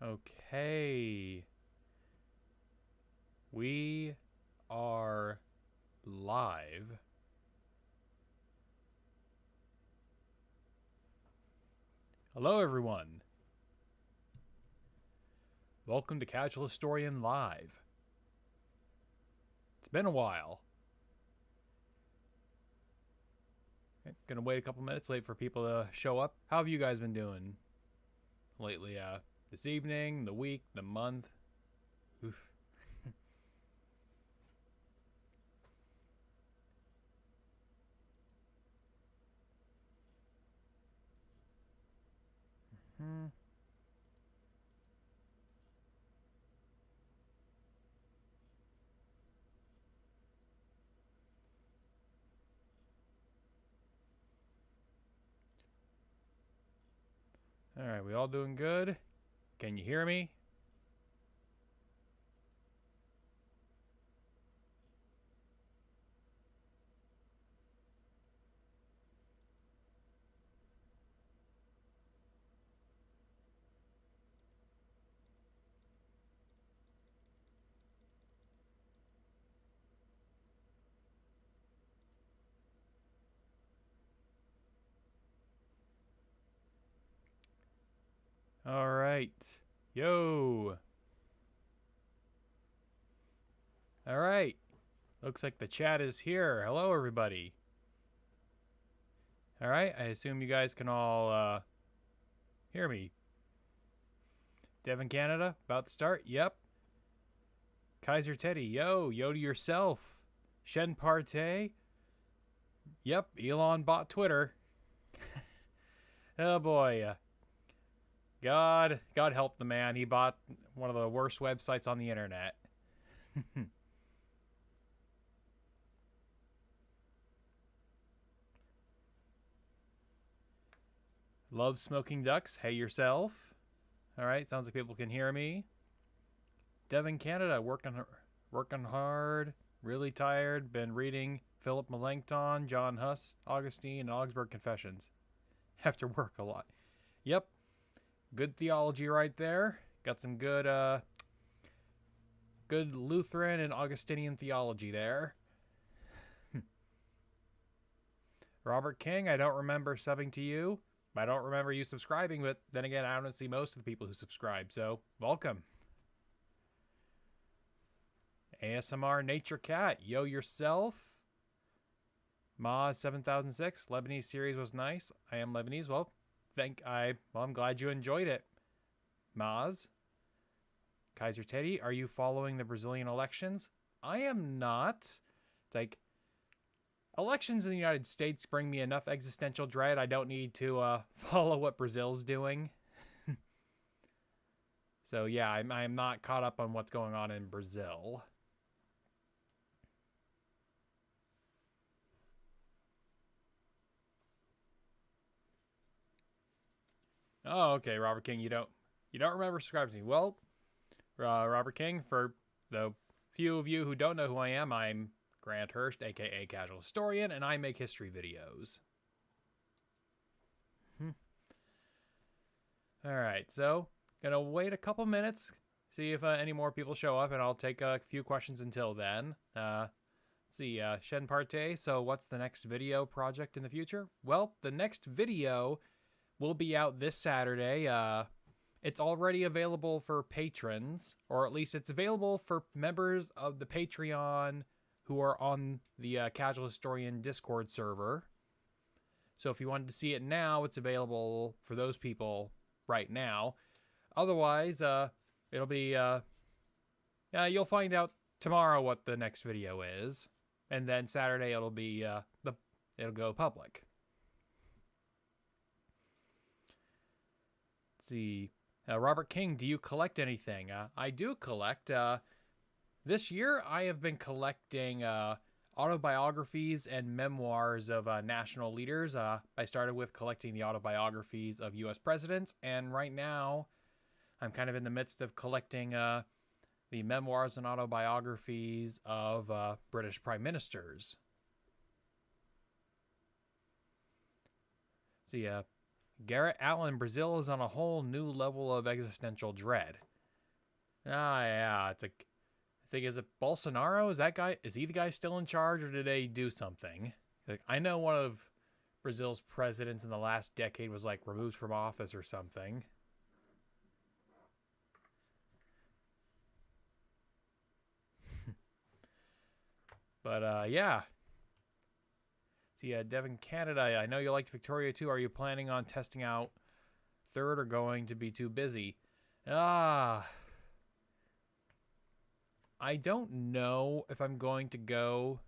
Okay. We are live. Hello, everyone. Welcome to Casual Historian Live. It's been a while. Gonna wait a couple minutes, wait for people to show up. How have you guys been doing lately? This evening, the week, the month? Oof. All right, we all doing good? Can you hear me? All right. Yo. All right. Looks like the chat is here. Hello, everybody. All right. I assume you guys can all hear me. Devin, Canada, about to start. Yep. Kaiser Teddy. Yo to yourself. Shen Partey. Yep. Elon bought Twitter. Oh boy. God help the man. He bought one of the worst websites on the internet. Love smoking ducks. Hey yourself. All right. Sounds like people can hear me. Devin, Canada, working hard. Really tired. Been reading Philip Melanchthon, John Huss, Augustine, and Augsburg Confessions. Have to work a lot. Yep. Good theology right there. Got some good Lutheran and Augustinian theology there. Robert King, I don't remember subbing to you. I don't remember you subscribing, but then again, I don't see most of the people who subscribe, so welcome. ASMR Nature Cat, yo yourself. Maz 7006, Lebanese series was nice. I am Lebanese. Well, I'm glad you enjoyed it. Maz. Kaiser Teddy, are you following the Brazilian elections? I am not. It's like, elections in the United States bring me enough existential dread. I don't need to follow what Brazil's doing. So yeah, I'm not caught up on what's going on in Brazil. Oh, okay, Robert King, you don't remember subscribing to me. Well, Robert King, for the few of you who don't know who I am, I'm Grant Hurst, aka Casual Historian, and I make history videos. All right, so gonna wait a couple minutes, see if any more people show up, and I'll take a few questions until then. Let's see, Shen Partey. So, what's the next video project in the future? Well, the next video will be out this Saturday. It's already available for patrons, or at least it's available for members of the Patreon who are on the Casual Historian Discord server. So if you wanted to see it now, it's available for those people right now. Otherwise, it'll be... you'll find out tomorrow what the next video is. And then Saturday it'll be... it'll go public. Let's see... Robert King, do you collect anything? I do collect. This year, I have been collecting autobiographies and memoirs of national leaders. I started with collecting the autobiographies of U.S. presidents, and right now, I'm kind of in the midst of collecting the memoirs and autobiographies of British prime ministers. See, Garrett Allen, Brazil is on a whole new level of existential dread. Ah, yeah, it's like, I think, is it Bolsonaro? Is that guy, is he the guy still in charge, or did they do something? Like, I know one of Brazil's presidents in the last decade was like removed from office or something. But yeah. See, Devin Canada, I know you liked Victoria too. Are you planning on testing out third or going to be too busy? I don't know if I'm going to go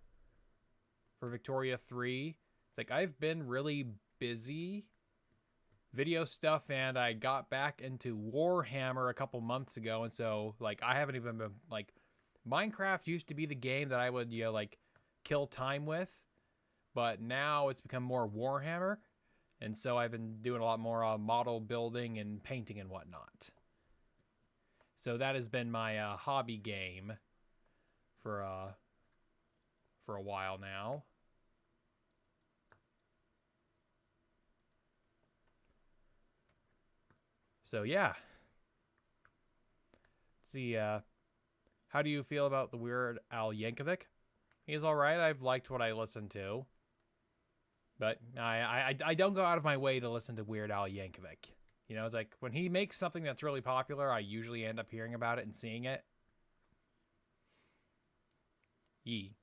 for Victoria 3. It's like, I've been really busy video stuff, and I got back into Warhammer a couple months ago, and so like I haven't even been like, Minecraft used to be the game that I would, you know, like kill time with, but now it's become more Warhammer, and so I've been doing a lot more model building and painting and whatnot. So that has been my hobby game for a while now. So yeah. Let's see. How do you feel about the Weird Al Yankovic? He's all right. I've liked what I listened to, but I don't go out of my way to listen to Weird Al Yankovic. You know, it's like when he makes something that's really popular, I usually end up hearing about it and seeing it. Yee.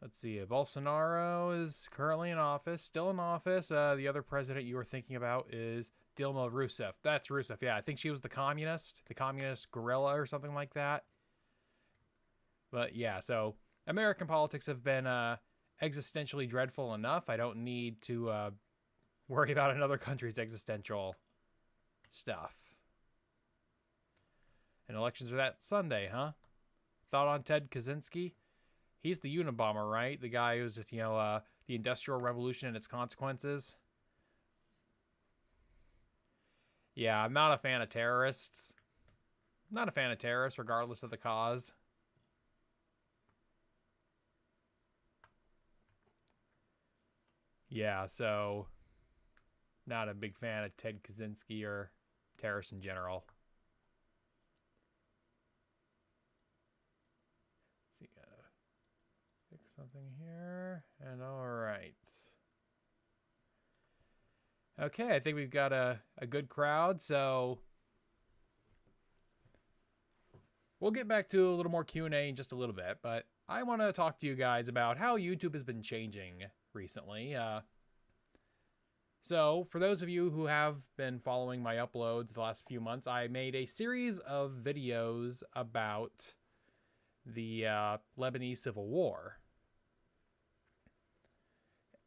Let's see. Bolsonaro is currently in office, still in office. The other president you were thinking about is Dilma Rousseff. That's Rousseff. Yeah, I think she was the communist guerrilla or something like that. But yeah, so American politics have been existentially dreadful enough. I don't need to worry about another country's existential stuff. And elections are that Sunday, huh? Thought on Ted Kaczynski? He's the Unabomber, right? The guy who's just, you know, the Industrial Revolution and its consequences. Yeah, I'm not a fan of terrorists. I'm not a fan of terrorists, regardless of the cause. Yeah, so not a big fan of Ted Kaczynski or terrorists in general. Let's see, fix something here, and all right. Okay, I think we've got a good crowd, so we'll get back to a little more Q&A in just a little bit, but I want to talk to you guys about how YouTube has been changing recently. So, for those of you who have been following my uploads the last few months, I made a series of videos about the Lebanese Civil War.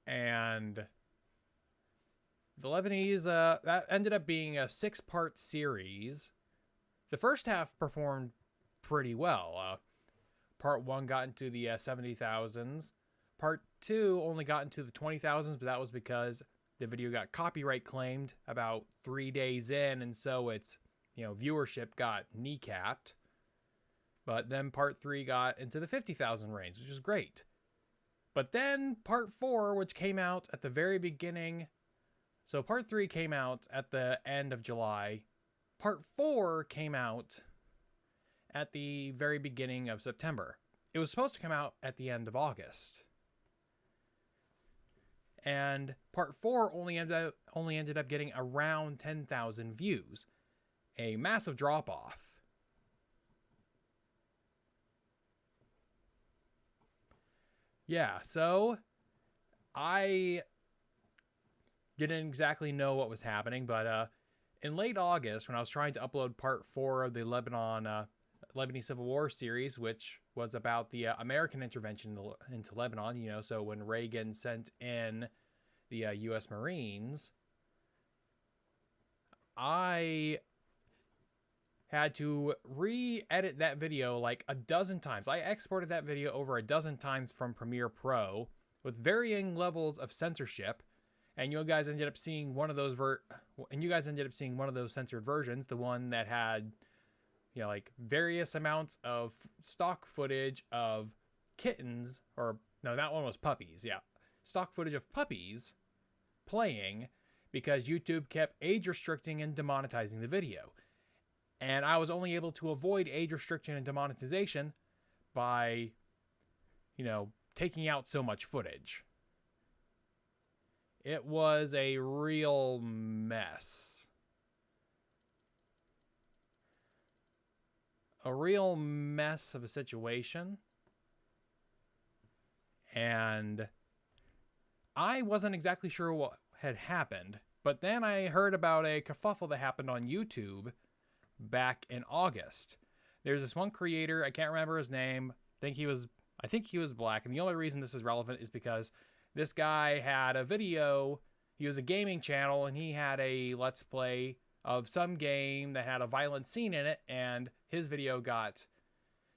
And the Lebanese, that ended up being a 6-part series. The first half performed pretty well. Part 1 got into the 70,000s. Part 2 only got into the 20,000s, but that was because the video got copyright claimed about 3 days in, and so its, you know, viewership got kneecapped. But then part 3 got into the 50,000 range, which is great. But then part 4, which came out at the very beginning, so part 3 came out at the end of July. Part 4 came out at the very beginning of September. It was supposed to come out at the end of August. And part 4 only ended up getting around 10,000 views. A massive drop-off. Yeah, so I didn't exactly know what was happening, but in late August, when I was trying to upload part 4 of the Lebanese Civil War series, which was about the American intervention into Lebanon, you know, so when Reagan sent in the U.S. Marines, I had to re-edit that video like a dozen times. I exported that video over a dozen times from Premiere Pro with varying levels of censorship, and you guys ended up seeing one of those censored versions, the one that had, you know, like various amounts of stock footage of kittens, or no, that one was puppies, yeah. stock footage of puppies playing because YouTube kept age restricting and demonetizing the video. And I was only able to avoid age restriction and demonetization by, taking out so much footage. It was a real mess. A real mess of a situation. And I wasn't exactly sure what had happened, but then I heard about a kerfuffle that happened on YouTube back in August. There's this one creator, I can't remember his name. I think he was black, and the only reason this is relevant is because this guy had a video. He was a gaming channel, and he had a Let's Play of some game that had a violent scene in it, and his video got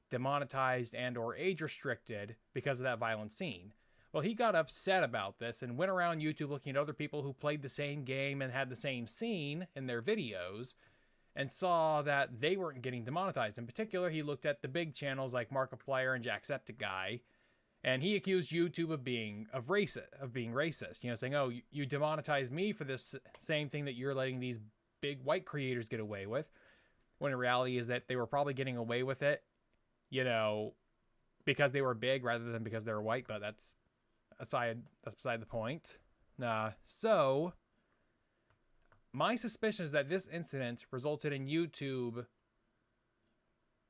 demonetized and or age restricted because of that violent scene. Well, he got upset about this and went around YouTube looking at other people who played the same game and had the same scene in their videos and saw that they weren't getting demonetized. In particular, he looked at the big channels like Markiplier and Jacksepticeye, and he accused YouTube of being racist. Saying, "Oh, you demonetized me for this same thing that you're letting these big white creators get away with." When in reality is that they were probably getting away with it, because they were big rather than because they were white. But that's beside the point. So my suspicion is that this incident resulted in YouTube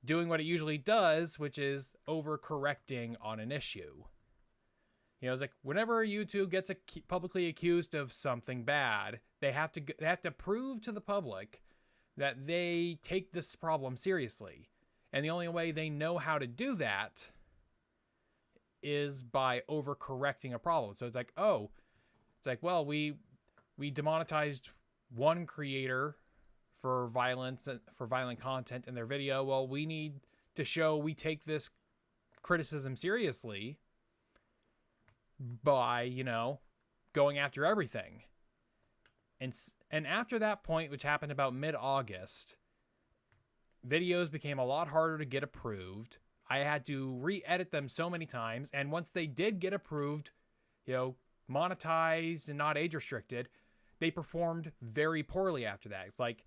doing what it usually does, which is overcorrecting on an issue. It's like whenever YouTube gets publicly accused of something bad, they have to prove to the public that they take this problem seriously. And the only way they know how to do that is by overcorrecting a problem. So it's like, well, we demonetized one creator for violent content in their video. Well, we need to show we take this criticism seriously by, going after everything. And after that point, which happened about mid-August, videos became a lot harder to get approved. I had to re-edit them so many times, and once they did get approved, monetized and not age restricted, they performed very poorly after that. It's like,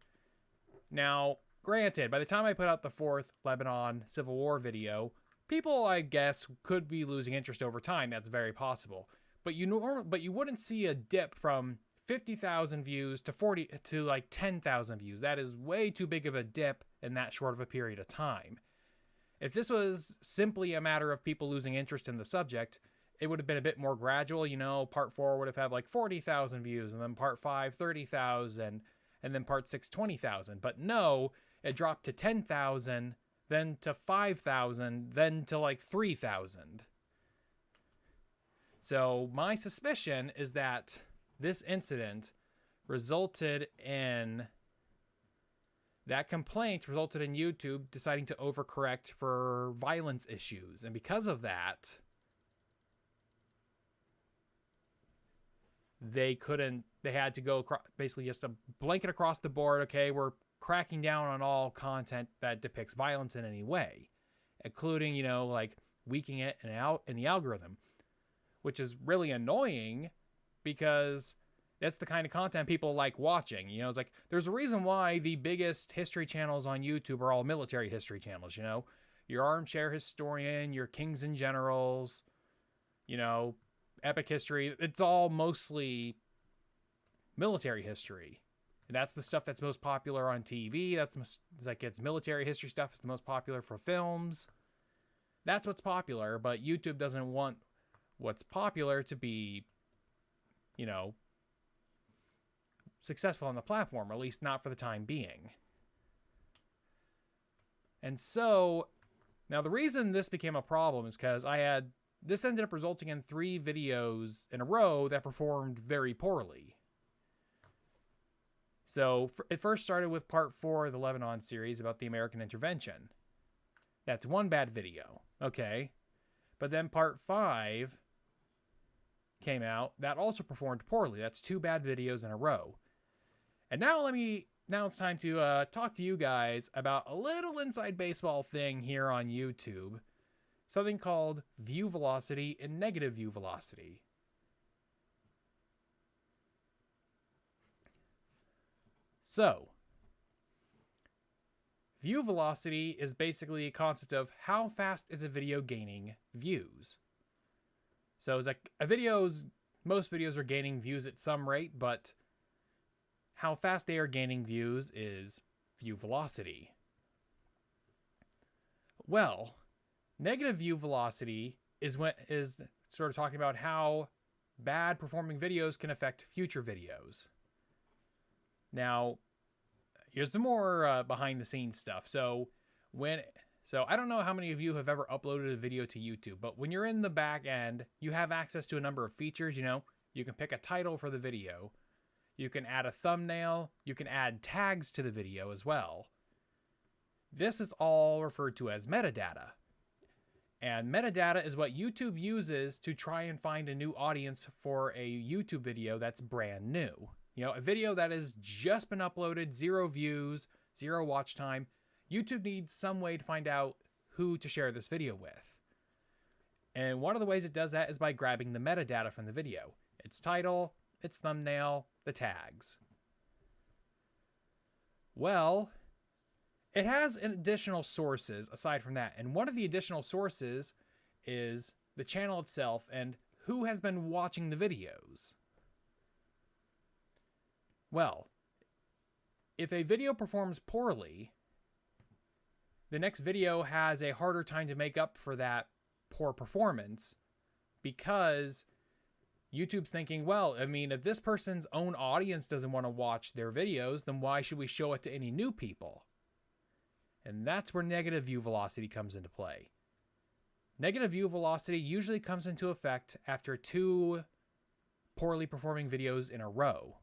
now, granted, by the time I put out the 4th Lebanon Civil War video, people, I guess, could be losing interest over time. That's very possible. But you wouldn't see a dip from 50,000 views to like 10,000 views. That is way too big of a dip in that short of a period of time. If this was simply a matter of people losing interest in the subject, it would have been a bit more gradual. Part 4 would have had like 40,000 views, and then part 5, 30,000, and then part 6, 20,000. But no, it dropped to 10,000, then to 5,000, then to like 3,000. So my suspicion is that this incident resulted in that complaint resulted in YouTube deciding to overcorrect for violence issues. And because of that, they had to go basically just a blanket across the board. Okay, we're cracking down on all content that depicts violence in any way, including, like weakening it in the algorithm, which is really annoying because that's the kind of content people like watching. It's like, there's a reason why the biggest history channels on YouTube are all military history channels, your Armchair Historian, your Kings and Generals, Epic History. It's all mostly military history. And that's the stuff that's most popular on TV. It's military history stuff is the most popular for films. That's what's popular, but YouTube doesn't want what's popular to be, successful on the platform, or at least not for the time being. And so, now the reason this became a problem is because this ended up resulting in 3 videos in a row that performed very poorly. So, it first started with part 4 of the Lebanon series about the American intervention. That's one bad video. Okay. But then part 5 came out. That also performed poorly. That's 2 bad videos in a row. And now it's time to talk to you guys about a little inside baseball thing here on YouTube. Something called view velocity and negative view velocity. So, view velocity is basically a concept of how fast is a video gaining views. So it's like most videos are gaining views at some rate, but how fast they are gaining views is view velocity. Well, negative view velocity is sort of talking about how bad performing videos can affect future videos. Now, here's some more behind the scenes stuff. So I don't know how many of you have ever uploaded a video to YouTube, but when you're in the back end, you have access to a number of features. You can pick a title for the video. You can add a thumbnail. You can add tags to the video as well. This is all referred to as metadata. And metadata is what YouTube uses to try and find a new audience for a YouTube video that's brand new. A video that has just been uploaded, 0 views, 0 watch time. YouTube needs some way to find out who to share this video with. And one of the ways it does that is by grabbing the metadata from the video. Its title, its thumbnail, the tags. Well, it has additional sources aside from that. And one of the additional sources is the channel itself and who has been watching the videos. Well, if a video performs poorly, the next video has a harder time to make up for that poor performance because YouTube's thinking, well, if this person's own audience doesn't want to watch their videos, then why should we show it to any new people? And that's where negative view velocity comes into play. Negative view velocity usually comes into effect after 2 poorly performing videos in a row.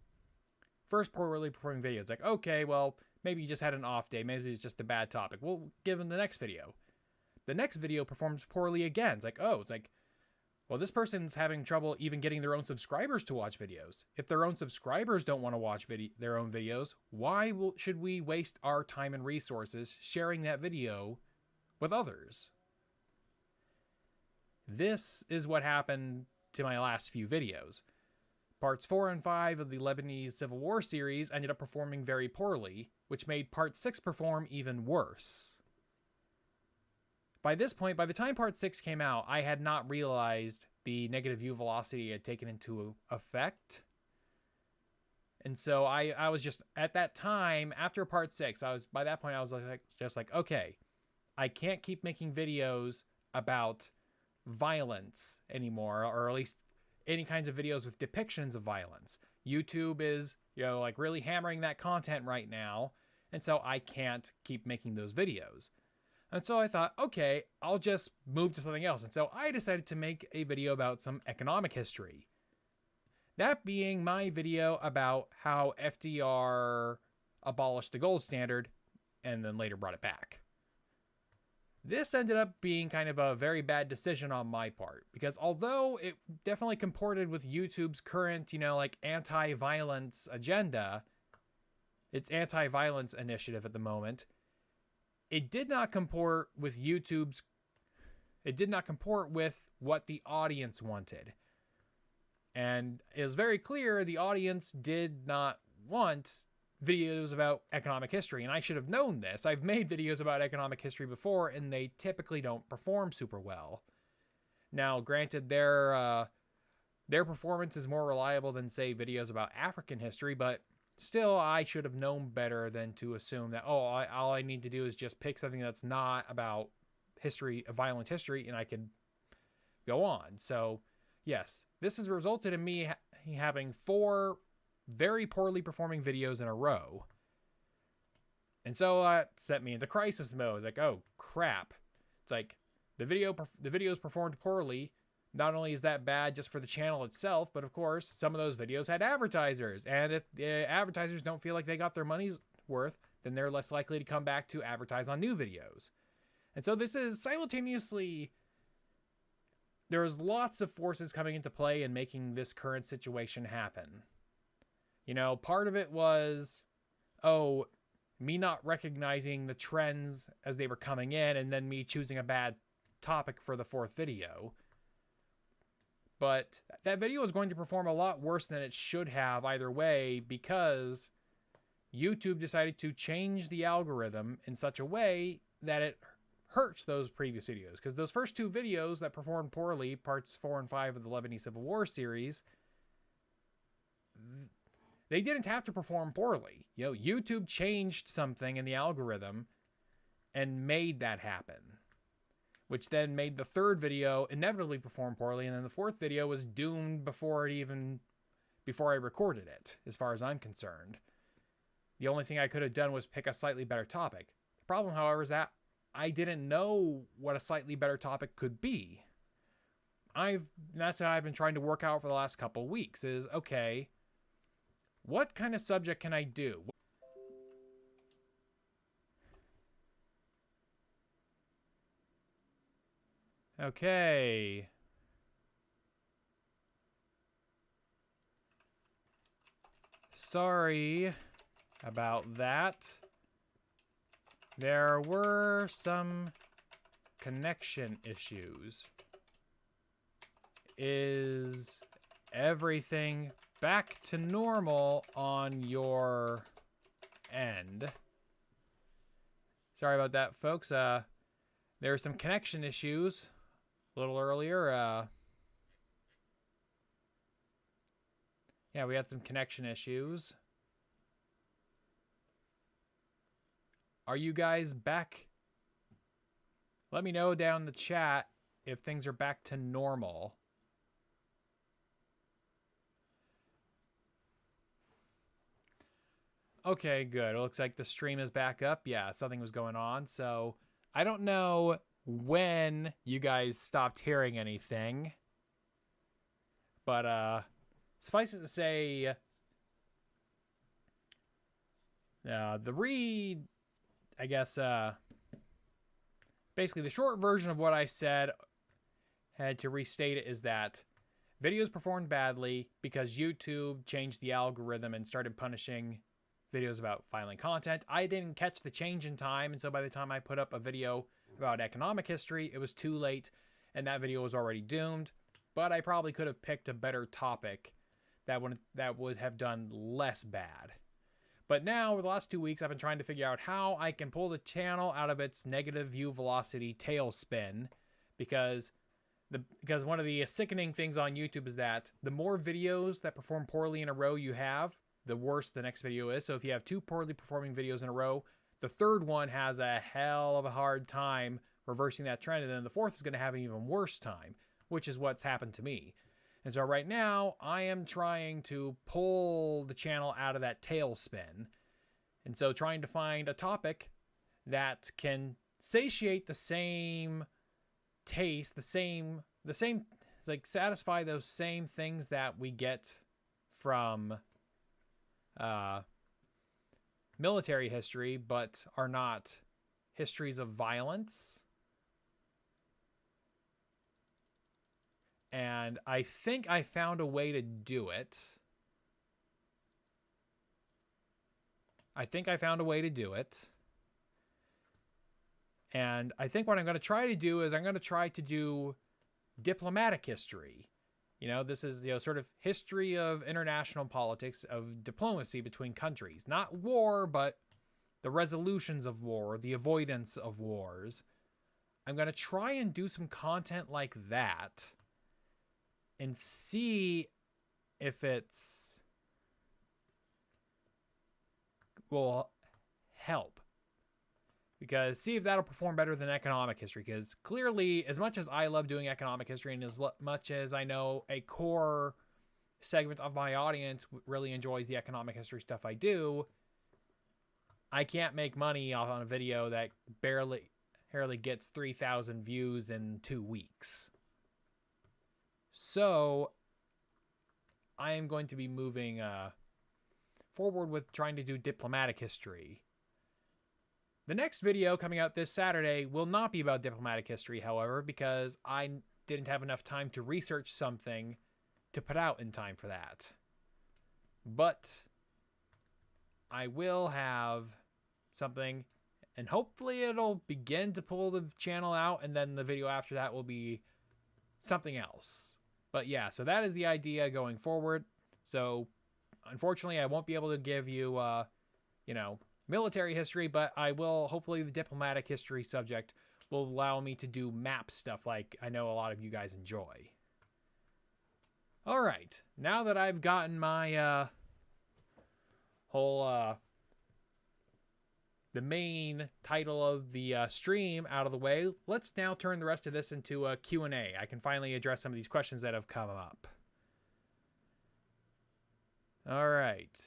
First poorly performing video, it's like, okay, well, maybe you just had an off day. Maybe it's just a bad topic. We'll give them the next video. The next video performs poorly again. It's like, well, this person's having trouble even getting their own subscribers to watch videos. If their own subscribers don't want to watch their own videos, why should we waste our time and resources sharing that video with others? This is what happened to my last few videos. Parts 4 and 5 of the Lebanese Civil War series ended up performing very poorly, which made Part 6 perform even worse. By this point, by the time Part 6 came out, I had not realized the negative view velocity had taken into effect. And so I was just, at that time, after Part 6, by that point I was just like, okay, I can't keep making videos about violence anymore, or at least any kinds of videos with depictions of violence. YouTube is, really hammering that content right now, and so I can't keep making those videos. And so I thought, okay, I'll just move to something else. And so I decided to make a video about some economic history. That being my video about how FDR abolished the gold standard and then later brought it back. This ended up being kind of a very bad decision on my part, because although it definitely comported with YouTube's current, anti-violence agenda, its anti-violence initiative at the moment, it did not comport with what the audience wanted. And it was very clear the audience did not want videos about economic history, and I should have known this. I've made videos about economic history before, and they typically don't perform super well. Now, granted, their performance is more reliable than, say, videos about African history, but still, I should have known better than to assume that, all I need to do is just pick something that's not about history, a violent history, and I can go on. So, yes, this has resulted in me having 4 very poorly performing videos in a row. And so it set me into crisis mode. It's like, oh, crap. It's like, the videos performed poorly. Not only is that bad just for the channel itself, but of course, some of those videos had advertisers. And if the advertisers don't feel like they got their money's worth, then they're less likely to come back to advertise on new videos. And so this is simultaneously, there's lots of forces coming into play and making this current situation happen. Part of it was, me not recognizing the trends as they were coming in, and then me choosing a bad topic for the 4th video. But that video is going to perform a lot worse than it should have either way, because YouTube decided to change the algorithm in such a way that it hurt those previous videos. Because those first 2 videos that performed poorly, parts 4 and 5 of the Lebanese Civil War series, they didn't have to perform poorly. You know, YouTube changed something in the algorithm and made that happen, which then made the 3rd video inevitably perform poorly, and then the 4th video was doomed before I recorded it, as far as I'm concerned. The only thing I could have done was pick a slightly better topic. The problem, however, is that I didn't know what a slightly better topic could be. That's what I've been trying to work out for the last couple weeks is, okay, what kind of subject can I do? Okay. Sorry about that. There were some connection issues. Is everything back to normal on your end? Sorry about that, folks. There were some connection issues a little earlier. Yeah, we had some connection issues. Are you guys back? Let me know down in the chat if things are back to normal. Okay, good. It looks like the stream is back up. Yeah, something was going on. So I don't know when you guys stopped hearing anything. But suffice it to say, I guess, basically the short version of what I said, had to restate it, is that videos performed badly because YouTube changed the algorithm and started punishing videos about violent content. I didn't catch the change in time, and so by the time I put up a video about economic history, it was too late, and that video was already doomed. But I probably could have picked a better topic that would have done less bad. But now, over the last 2 weeks, I've been trying to figure out how I can pull the channel out of its negative view velocity tailspin, because one of the sickening things on YouTube is that the more videos that perform poorly in a row you have, the worse the next video is. So if you have 2 poorly performing videos in a row, the 3rd one has a hell of a hard time reversing that trend, and then the 4th is going to have an even worse time, which is what's happened to me. And so right now, I am trying to pull the channel out of that tailspin. And so trying to find a topic that can satiate the same taste, like satisfy those same things that we get from military history, but are not histories of violence. And I think I found a way to do it. And I think what I'm going to try to do is I'm going to try to do diplomatic history. You know, this is, sort of history of international politics, of diplomacy between countries. Not war, but the resolutions of war, the avoidance of wars. I'm going to try and do some content like that and see if it's will help. Because see if that'll perform better than economic history. Because clearly, as much as I love doing economic history, and as much as I know a core segment of my audience really enjoys the economic history stuff I do, I can't make money off on a video that barely gets 3,000 views in 2 weeks. So I am going to be moving forward with trying to do diplomatic history. The next video coming out this Saturday will not be about diplomatic history, however, because I didn't have enough time to research something to put out in time for that. But I will have something, and hopefully it'll begin to pull the channel out, and then the video after that will be something else. But yeah, so that is the idea going forward. So unfortunately, I won't be able to give you military history, but I will, hopefully the diplomatic history subject will allow me to do map stuff like I know a lot of you guys enjoy. All right, now that I've gotten my whole the main title of the stream out of the way, let's now turn the rest of this into a Q&A. I can finally address some of these questions that have come up. All right.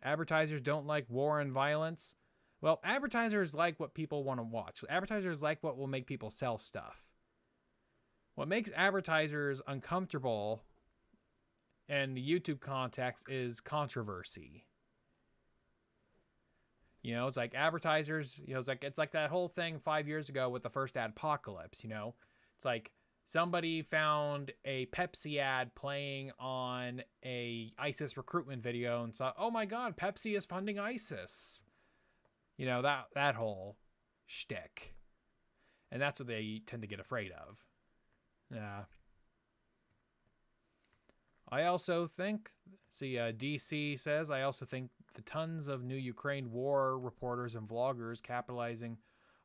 Advertisers don't like war and violence. Well, advertisers like what people want to watch. Advertisers like what will make people sell stuff. What makes advertisers uncomfortable in the YouTube context is controversy. It's like advertisers, it's like that whole thing 5 years ago with the first adpocalypse, It's like somebody found a Pepsi ad playing on a ISIS recruitment video and thought, oh my God, Pepsi is funding ISIS. That whole shtick. And that's what they tend to get afraid of. Yeah. I also think, DC says, I also think the tons of new Ukraine war reporters and vloggers capitalizing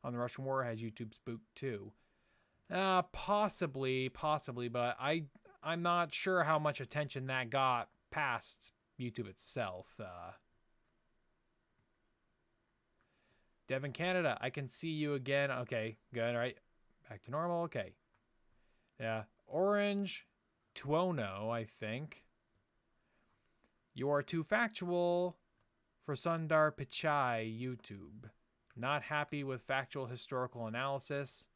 on the Russian war has YouTube spooked too. Possibly, but I'm not sure how much attention that got past YouTube itself. Devin Canada, I can see you again. Okay, good, all right. Back to normal, okay. Yeah, Orange Tuono, I think. You are too factual for Sundar Pichai YouTube. Not happy with factual historical analysis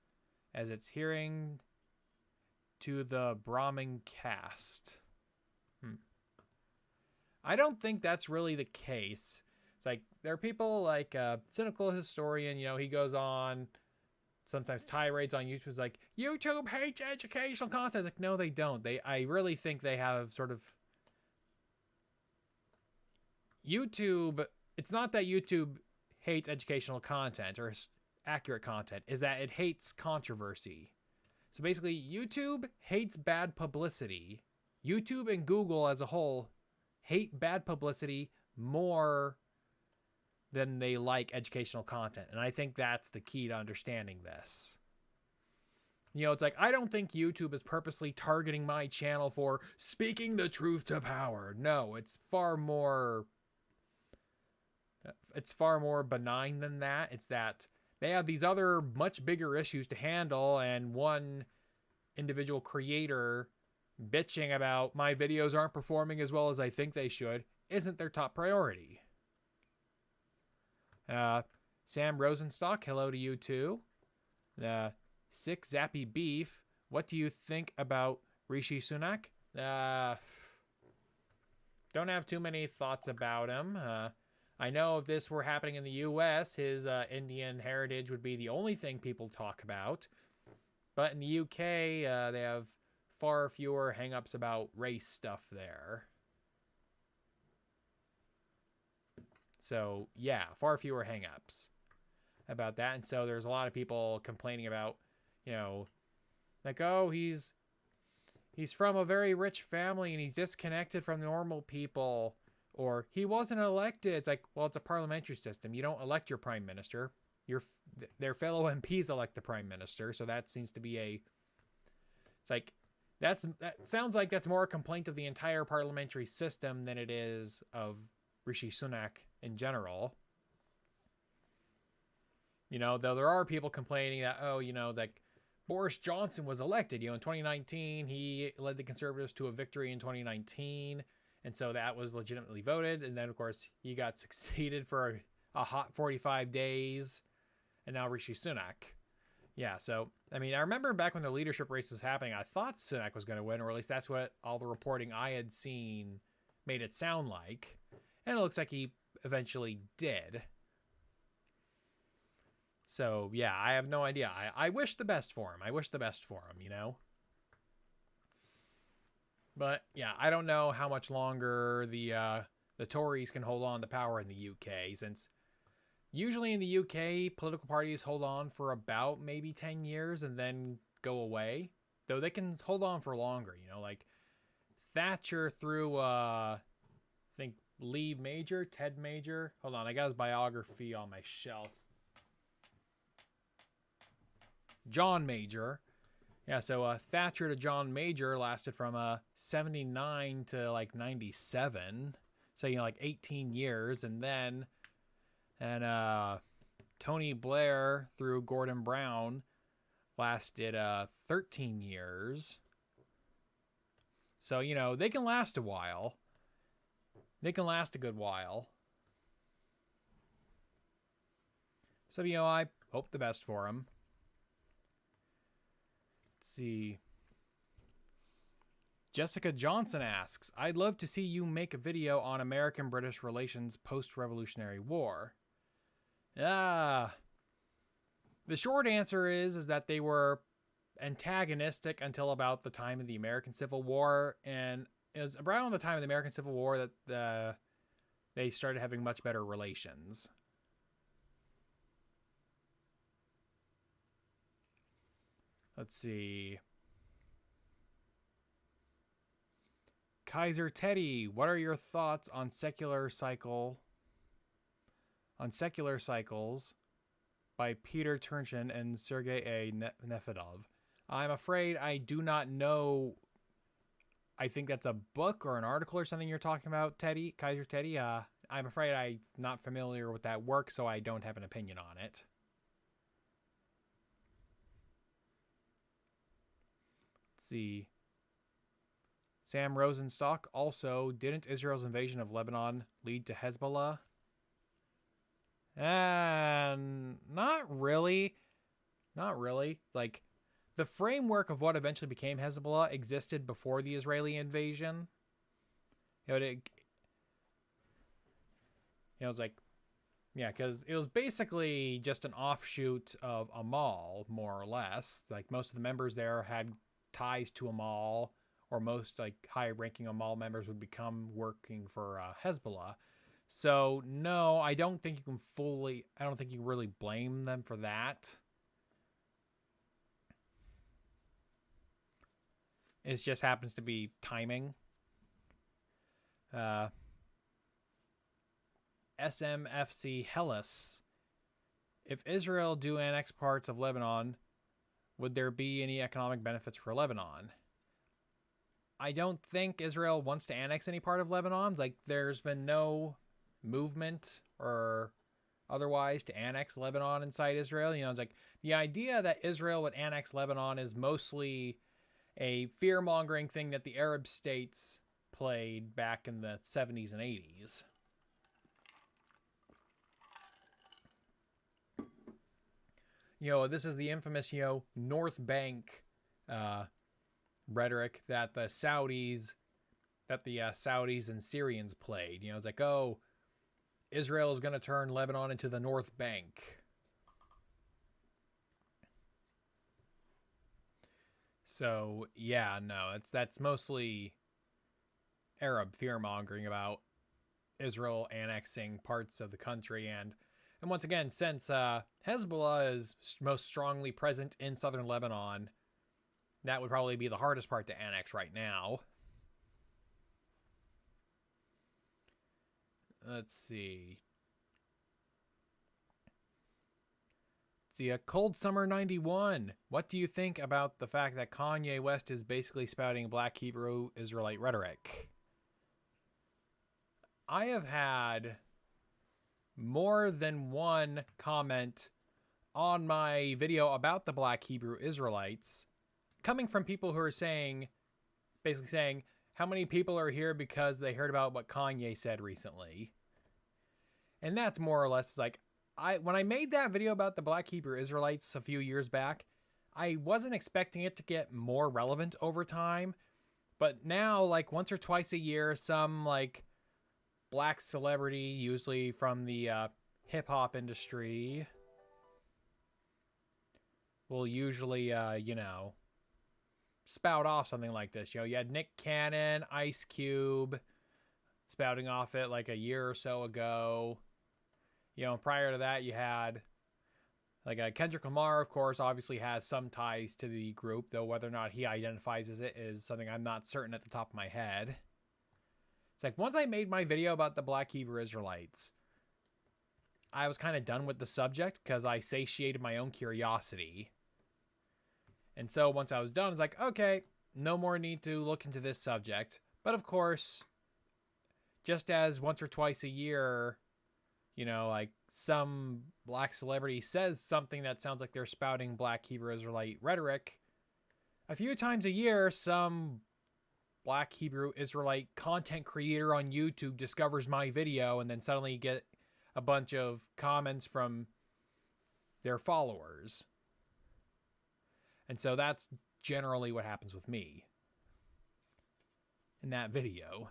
as it's hearing to the Brahmin cast. I don't think that's really the case. It's like there are people like Cynical Historian, he goes on sometimes tirades on YouTube. It's like, YouTube hates educational content. It's like, no, they don't. I really think they have sort of YouTube. It's not that YouTube hates educational content or accurate content, is that it hates controversy. So basically, YouTube hates bad publicity. YouTube and Google as a whole hate bad publicity more than they like educational content. And I think that's the key to understanding this. It's like, I don't think YouTube is purposely targeting my channel for speaking the truth to power. No, it's far more benign than that. It's that they have these other much bigger issues to handle, and one individual creator bitching about my videos aren't performing as well as I think they should isn't their top priority. Sam Rosenstock, hello to you too. Sick Zappy Beef, what do you think about Rishi Sunak? Don't have too many thoughts about him. I know if this were happening in the US, his Indian heritage would be the only thing people talk about. But in the UK, they have far fewer hang-ups about race stuff there. So, yeah, far fewer hang-ups about that. And so there's a lot of people complaining about, like, oh, he's from a very rich family and he's disconnected from normal people, or he wasn't elected. It's like, well, it's a parliamentary system. You don't elect your prime minister. Their fellow MPs elect the prime minister. So that seems to be it's like, that sounds like that's more a complaint of the entire parliamentary system than it is of Rishi Sunak in general. Though there are people complaining that, like Boris Johnson was elected, in 2019, he led the Conservatives to a victory in 2019. And so that was legitimately voted. And then of course he got succeeded for a hot 45 days. And now Rishi Sunak. Yeah. So, I remember back when the leadership race was happening, I thought Sunak was going to win, or at least that's what all the reporting I had seen made it sound like. And it looks like he eventually did. So, yeah, I have no idea. I wish the best for him. But, yeah, I don't know how much longer the Tories can hold on to power in the UK, since usually in the UK, political parties hold on for about maybe 10 years and then go away. Though they can hold on for longer, like Thatcher through, I think Lee Major, Ted Major. Hold on, I got his biography on my shelf. John Major. Yeah, so Thatcher to John Major lasted from 79 to like 97. So, you know, like 18 years. And then, Tony Blair through Gordon Brown lasted 13 years. So, you know, they can last a while. They can last a good while. So, you know, I hope the best for them. Let's see. Jessica Johnson asks, I'd love to see you make a video on American-British relations post-Revolutionary War. The short answer is that they were antagonistic until about the time of the American Civil War, and it was around the time of the American Civil War that they started having much better relations. Let's see. Kaiser Teddy, what are your thoughts on secular cycles by Peter Turchin and Sergei A. Nefedov? I'm afraid I do not know. I think that's a book or an article or something you're talking about, Teddy, Kaiser Teddy. I'm afraid I'm not familiar with that work, so I don't have an opinion on it. Let's see. Sam Rosenstock, also, didn't Israel's invasion of Lebanon lead to Hezbollah? Not really. Not really. Like, the framework of what eventually became Hezbollah existed before the Israeli invasion. You know, it was like, yeah, because it was basically just an offshoot of Amal, more or less. Like, most of the members there had ties to Amal, or most like high-ranking Amal members would become working for Hezbollah. So no, I don't think you can really blame them for that. It just happens to be timing. SMFC Hellas. If Israel do annex parts of Lebanon, would there be any economic benefits for Lebanon? I don't think Israel wants to annex any part of Lebanon. Like, there's been no movement or otherwise to annex Lebanon inside Israel. You know, it's like the idea that Israel would annex Lebanon is mostly a fear-mongering thing that the Arab states played back in the 70s and 80s. You know, this is the infamous, you know, North Bank rhetoric that the Saudis and Syrians played. You know, it's like, oh, Israel is going to turn Lebanon into the North Bank. So, yeah, no, that's mostly Arab fear-mongering about Israel annexing parts of the country. And once again, since Hezbollah is most strongly present in southern Lebanon, that would probably be the hardest part to annex right now. Let's see. Cold Summer 91. What do you think about the fact that Kanye West is basically spouting Black Hebrew Israelite rhetoric? I have had more than one comment on my video about the Black Hebrew Israelites coming from people who are basically saying, how many people are here because they heard about what Kanye said recently? And that's more or less like, when I made that video about the Black Hebrew Israelites a few years back, I wasn't expecting it to get more relevant over time. But now, like, once or twice a year, some, like, black celebrity, usually from the hip-hop industry, will usually, you know, spout off something like this. You know, you had Nick Cannon, Ice Cube spouting off it like a year or so ago. You know, prior to that, you had Like Kendrick Lamar, of course, obviously has some ties to the group, though whether or not he identifies as it is something I'm not certain at the top of my head. It's like, once I made my video about the Black Hebrew Israelites, I was kind of done with the subject because I satiated my own curiosity. And so once I was done, it's like, okay, no more need to look into this subject. But of course, just as once or twice a year, you know, like some black celebrity says something that sounds like they're spouting Black Hebrew Israelite rhetoric, a few times a year, some Black Hebrew Israelite content creator on YouTube discovers my video and then suddenly get a bunch of comments from their followers. And so that's generally what happens with me in that video.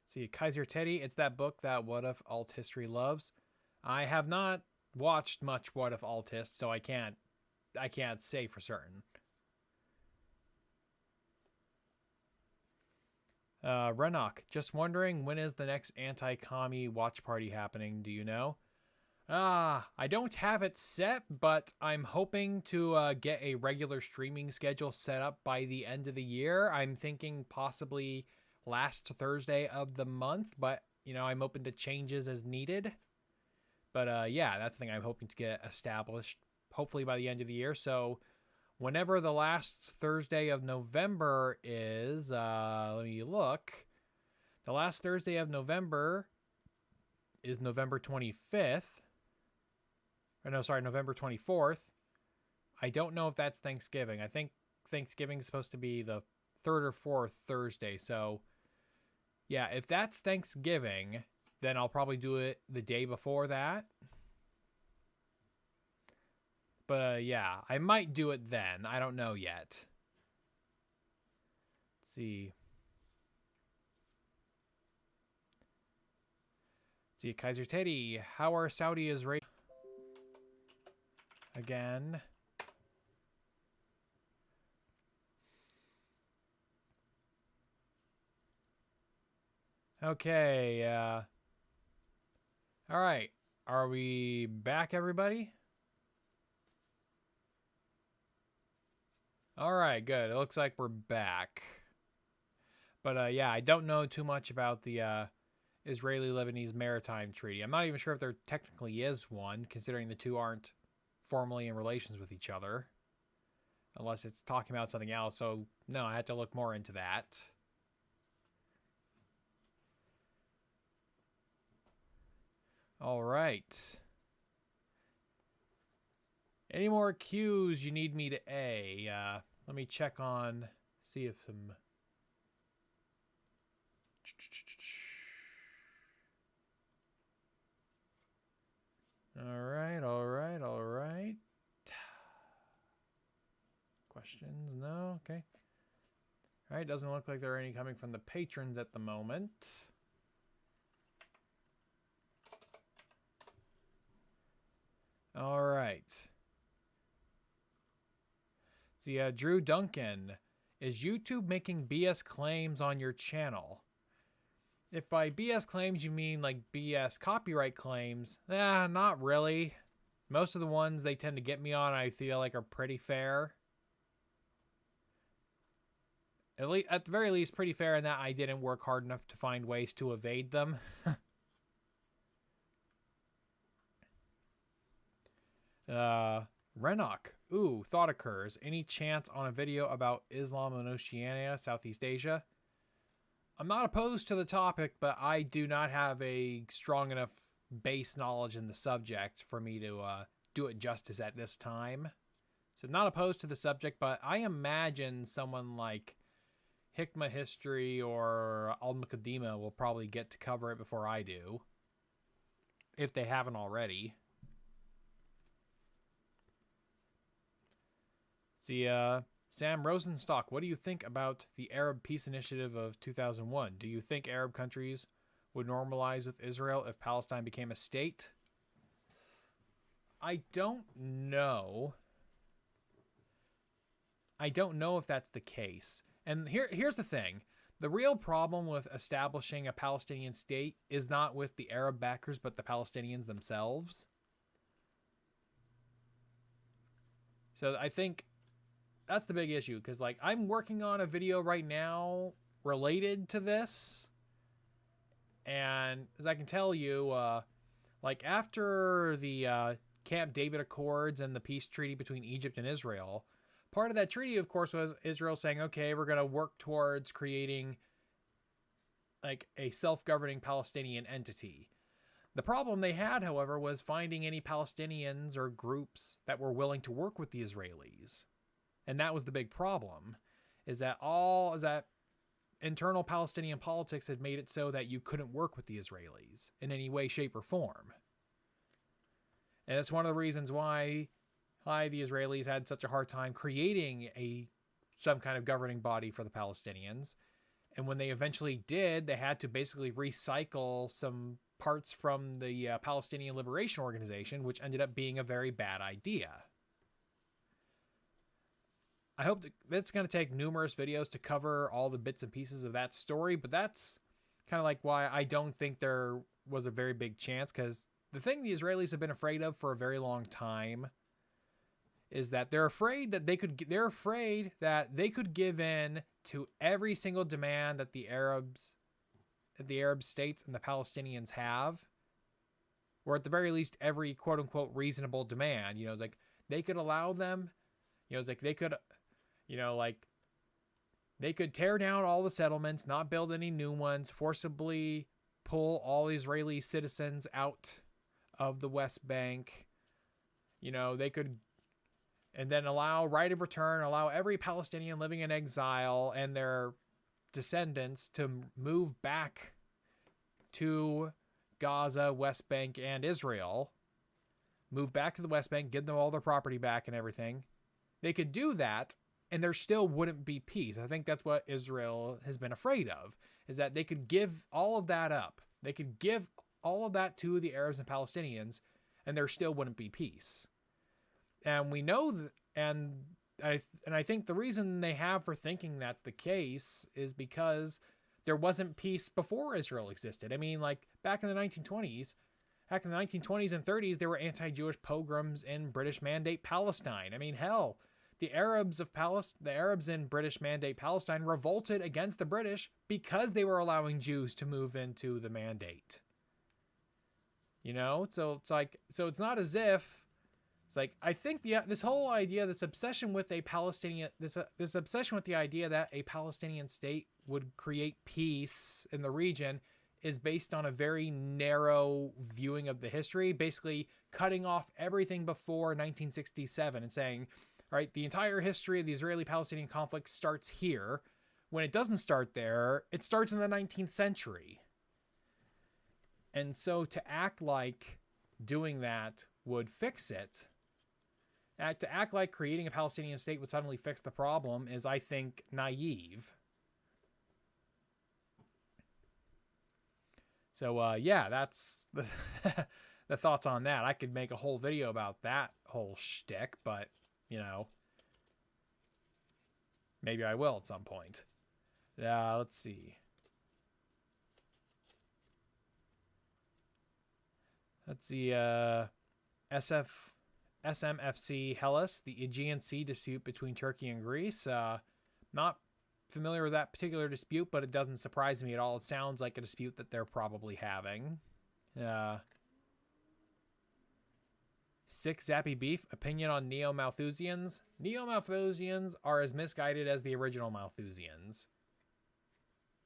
See, Kaiser Teddy, it's that book that What If Alt History loves. I have not watched much What If Alt Hist, so I can't say for certain. Renok, just wondering, when is the next anti-commie watch party happening? Do you know? I don't have it set, but I'm hoping to get a regular streaming schedule set up by the end of the year. I'm thinking possibly last Thursday of the month, but, you know, I'm open to changes as needed. But, yeah, that's the thing I'm hoping to get established, hopefully by the end of the year. So whenever the last Thursday of November is, let me look. The last Thursday of November is November 25th. Or no, sorry, November 24th. I don't know if that's Thanksgiving. I think Thanksgiving is supposed to be the third or fourth Thursday. So, yeah, if that's Thanksgiving, then I'll probably do it the day before that. But, yeah, I might do it then. I don't know yet. Let's see. Kaiser Teddy, how are Saudi Israel? Again. Okay, all right. Are we back, everybody? All right, good. It looks like we're back. But, yeah, I don't know too much about the Israeli-Lebanese Maritime Treaty. I'm not even sure if there technically is one, considering the two aren't formally in relations with each other. Unless it's talking about something else. So, no, I have to look more into that. All right. Any more cues you need me to A? Let me check on, see if some... All right. Questions? No? Okay. All right, doesn't look like there are any coming from the patrons at the moment. All right. See, Drew Duncan, is YouTube making BS claims on your channel? If by BS claims you mean like BS copyright claims, not really. Most of the ones they tend to get me on, I feel like, are pretty fair. At the very least, pretty fair in that I didn't work hard enough to find ways to evade them. Renok. Ooh, thought occurs. Any chance on a video about Islam and Oceania, Southeast Asia? I'm not opposed to the topic, but I do not have a strong enough base knowledge in the subject for me to do it justice at this time. So not opposed to the subject, but I imagine someone like Hikmah History or Al-Muqaddimah will probably get to cover it before I do, if they haven't already. See, Sam Rosenstock, what do you think about the Arab Peace Initiative of 2001? Do you think Arab countries would normalize with Israel if Palestine became a state? I don't know. I don't know if that's the case. And here's the thing. The real problem with establishing a Palestinian state is not with the Arab backers, but the Palestinians themselves. So I think that's the big issue, because like I'm working on a video right now related to this, and as I can tell you, like after the Camp David Accords and the peace treaty between Egypt and Israel, part of that treaty, of course, was Israel saying, okay, we're going to work towards creating like a self-governing Palestinian entity. The problem they had, however, was finding any Palestinians or groups that were willing to work with the Israelis. And that was the big problem, is that internal Palestinian politics had made it so that you couldn't work with the Israelis in any way, shape, or form. And that's one of the reasons why the Israelis had such a hard time creating some kind of governing body for the Palestinians. And when they eventually did, they had to basically recycle some parts from the Palestinian Liberation Organization, which ended up being a very bad idea. I hope that's going to take numerous videos to cover all the bits and pieces of that story, but that's kind of like why I don't think there was a very big chance, because the thing the Israelis have been afraid of for a very long time is that they're afraid that they could give in to every single demand that the Arab states and the Palestinians have, or at the very least every quote unquote reasonable demand. It's like they could allow them, it's like they could, they could tear down all the settlements, not build any new ones, forcibly pull all Israeli citizens out of the West Bank. They could, and then allow right of return, allow every Palestinian living in exile and their descendants to move back to Gaza, West Bank, and Israel. Move back to the West Bank, give them all their property back and everything. They could do that, and there still wouldn't be peace. I think that's what Israel has been afraid of, is that they could give all of that up. They could give all of that to the Arabs and Palestinians, and there still wouldn't be peace. And we know that, and I think the reason they have for thinking that's the case is because there wasn't peace before Israel existed. I mean, like back in the 1920s and 30s, there were anti-Jewish pogroms in British Mandate Palestine. I mean, hell, the Arabs in British Mandate Palestine revolted against the British because they were allowing Jews to move into the Mandate. So it's not as if. It's like, I think this whole idea, this obsession with the idea that a Palestinian state would create peace in the region is based on a very narrow viewing of the history, basically cutting off everything before 1967 and saying, all right, the entire history of the Israeli-Palestinian conflict starts here. When it doesn't start there, it starts in the 19th century. And so to act like doing that would fix it, to act like creating a Palestinian state would suddenly fix the problem is, I think, naive. So, yeah, that's the thoughts on that. I could make a whole video about that whole shtick, but, maybe I will at some point. Let's see. SMFC Hellas, the Aegean Sea dispute between Turkey and Greece. Not familiar with that particular dispute, but it doesn't surprise me at all. It sounds like a dispute that they're probably having. Sick Zappy Beef, opinion on Neo-Malthusians. Neo-Malthusians are as misguided as the original Malthusians.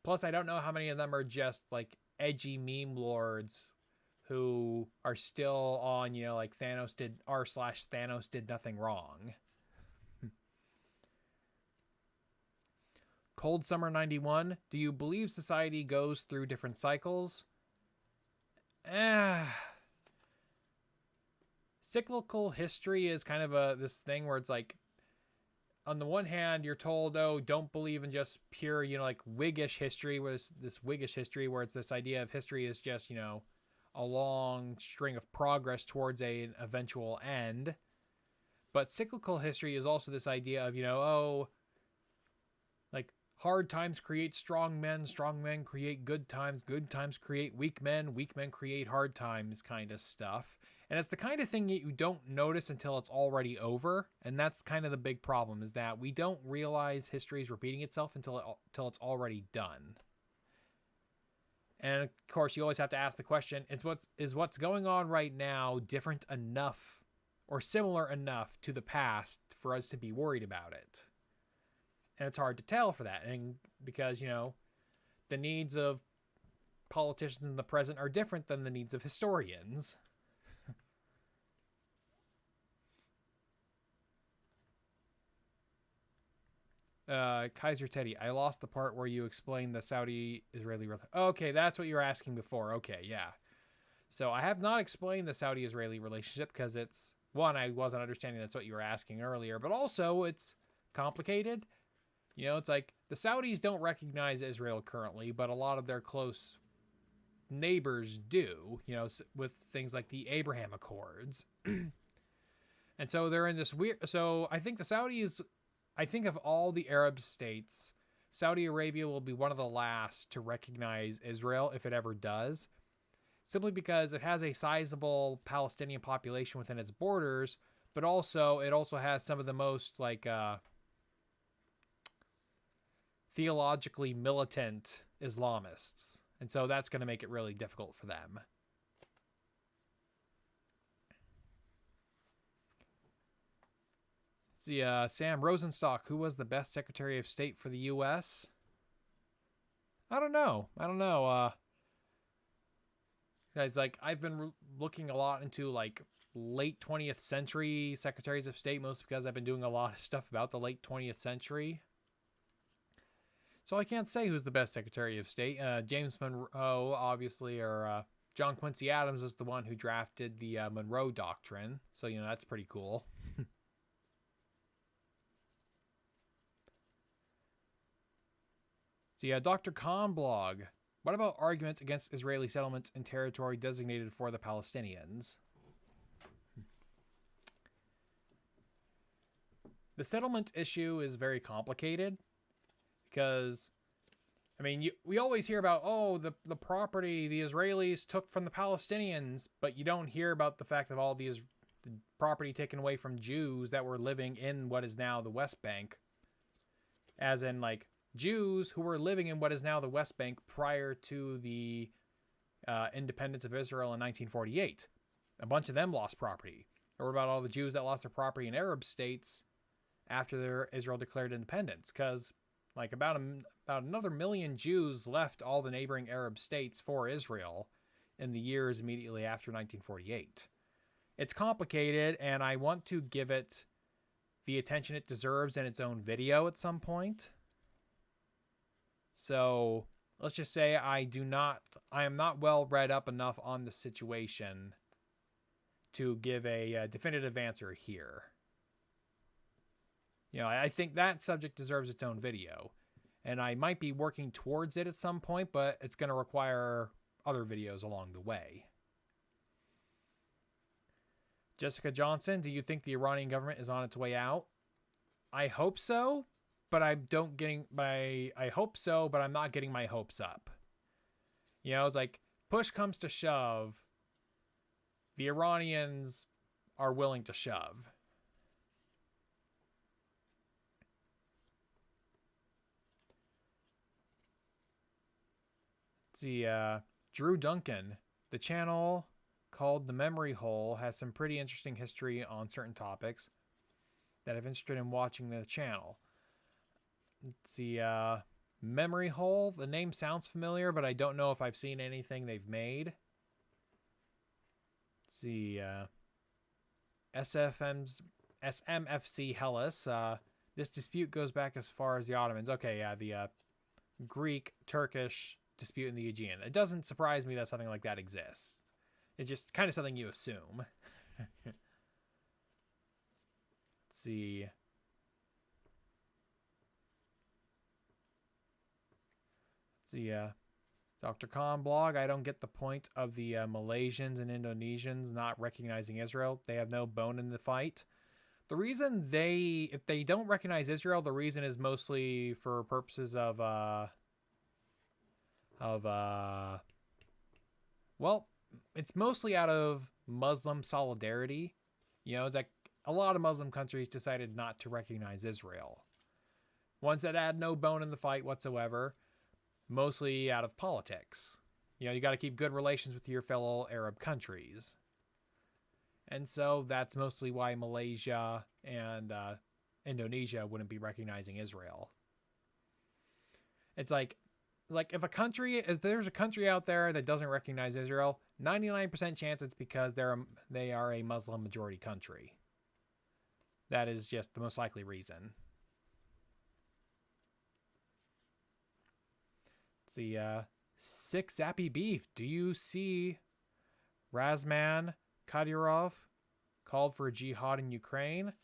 Plus, I don't know how many of them are just, like, edgy meme lords who are still on, like Thanos did nothing wrong. Cold Summer 91. Do you believe society goes through different cycles? Cyclical history is kind of this thing where it's like, on the one hand, you're told, oh, don't believe in just pure, like Whiggish history, where it's this idea of history is just, a long string of progress towards an eventual end. But cyclical history is also this idea of, hard times create strong men create good times create weak men create hard times kind of stuff. And it's the kind of thing that you don't notice until it's already over. And that's kind of the big problem, is that we don't realize history is repeating itself until it's already done. And of course, you always have to ask the question, is what's going on right now different enough or similar enough to the past for us to be worried about it? And it's hard to tell for that. And because, the needs of politicians in the present are different than the needs of historians. Kaiser Teddy, I lost the part where you explained the Saudi-Israeli relationship. Okay, that's what you were asking before. Okay, yeah. So I have not explained the Saudi-Israeli relationship because it's, one, I wasn't understanding that's what you were asking earlier, but also it's complicated. It's like the Saudis don't recognize Israel currently, but a lot of their close neighbors do, with things like the Abraham Accords. And so they're in this weird, so I think the Saudis, I think of all the Arab states, Saudi Arabia will be one of the last to recognize Israel if it ever does, simply because it has a sizable Palestinian population within its borders, but also it also has some of the most theologically militant Islamists. And so that's going to make it really difficult for them. See, Sam Rosenstock, who was the best Secretary of State for the U.S.? I don't know. Guys, I've been looking a lot into, late 20th century Secretaries of State, mostly because I've been doing a lot of stuff about the late 20th century. So I can't say who's the best Secretary of State. James Monroe, obviously, or John Quincy Adams was the one who drafted the Monroe Doctrine. So, that's pretty cool. See, Dr. Khan blog. What about arguments against Israeli settlements in territory designated for the Palestinians? The settlement issue is very complicated because, we always hear about, the property the Israelis took from the Palestinians, but you don't hear about the fact of all the property taken away from Jews that were living in what is now the West Bank. As in, Jews who were living in what is now the West Bank prior to the independence of Israel in 1948. A bunch of them lost property. Or what about all the Jews that lost their property in Arab states after Israel declared independence? Because about another million Jews left all the neighboring Arab states for Israel in the years immediately after 1948. It's complicated, and I want to give it the attention it deserves in its own video at some point. So let's just say I am not well read up enough on the situation to give a definitive answer here. I think that subject deserves its own video, and I might be working towards it at some point, but it's going to require other videos along the way. Jessica Johnson, do you think the Iranian government is on its way out? I hope so. But I hope so, but I'm not getting my hopes up. It's like, push comes to shove, the Iranians are willing to shove. See, Drew Duncan, the channel called The Memory Hole has some pretty interesting history on certain topics that I'm interested in watching the channel. Let's see, Memory Hole. The name sounds familiar, but I don't know if I've seen anything they've made. Let's see, SMFC Hellas. This dispute goes back as far as the Ottomans. Okay, yeah, the Greek-Turkish dispute in the Aegean. It doesn't surprise me that something like that exists. It's just kind of something you assume. Let's see. The Dr. Khan blog, I don't get the point of the Malaysians and Indonesians not recognizing Israel. They have no bone in the fight. The reason if they don't recognize Israel, the reason is mostly for purposes of well, it's mostly out of Muslim solidarity. You know, it's like a lot of Muslim countries decided not to recognize Israel. Ones that had no bone in the fight whatsoever, mostly out of politics. You know, you got to keep good relations with your fellow Arab countries. And so that's mostly why Malaysia and Indonesia wouldn't be recognizing Israel. It's like if there's a country out there that doesn't recognize Israel, 99% chance it's because they are a Muslim majority country. That is just the most likely reason. Let's see, 6 Zappy Beef. Do you see Razman Kadyrov called for jihad in Ukraine?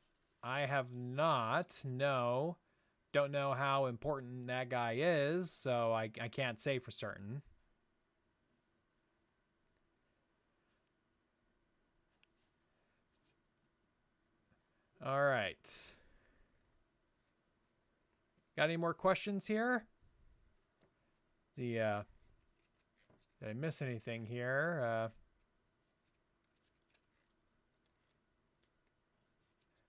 I have not. No. Don't know how important that guy is, so I can't say for certain. All right. Got any more questions here? Did I miss anything here?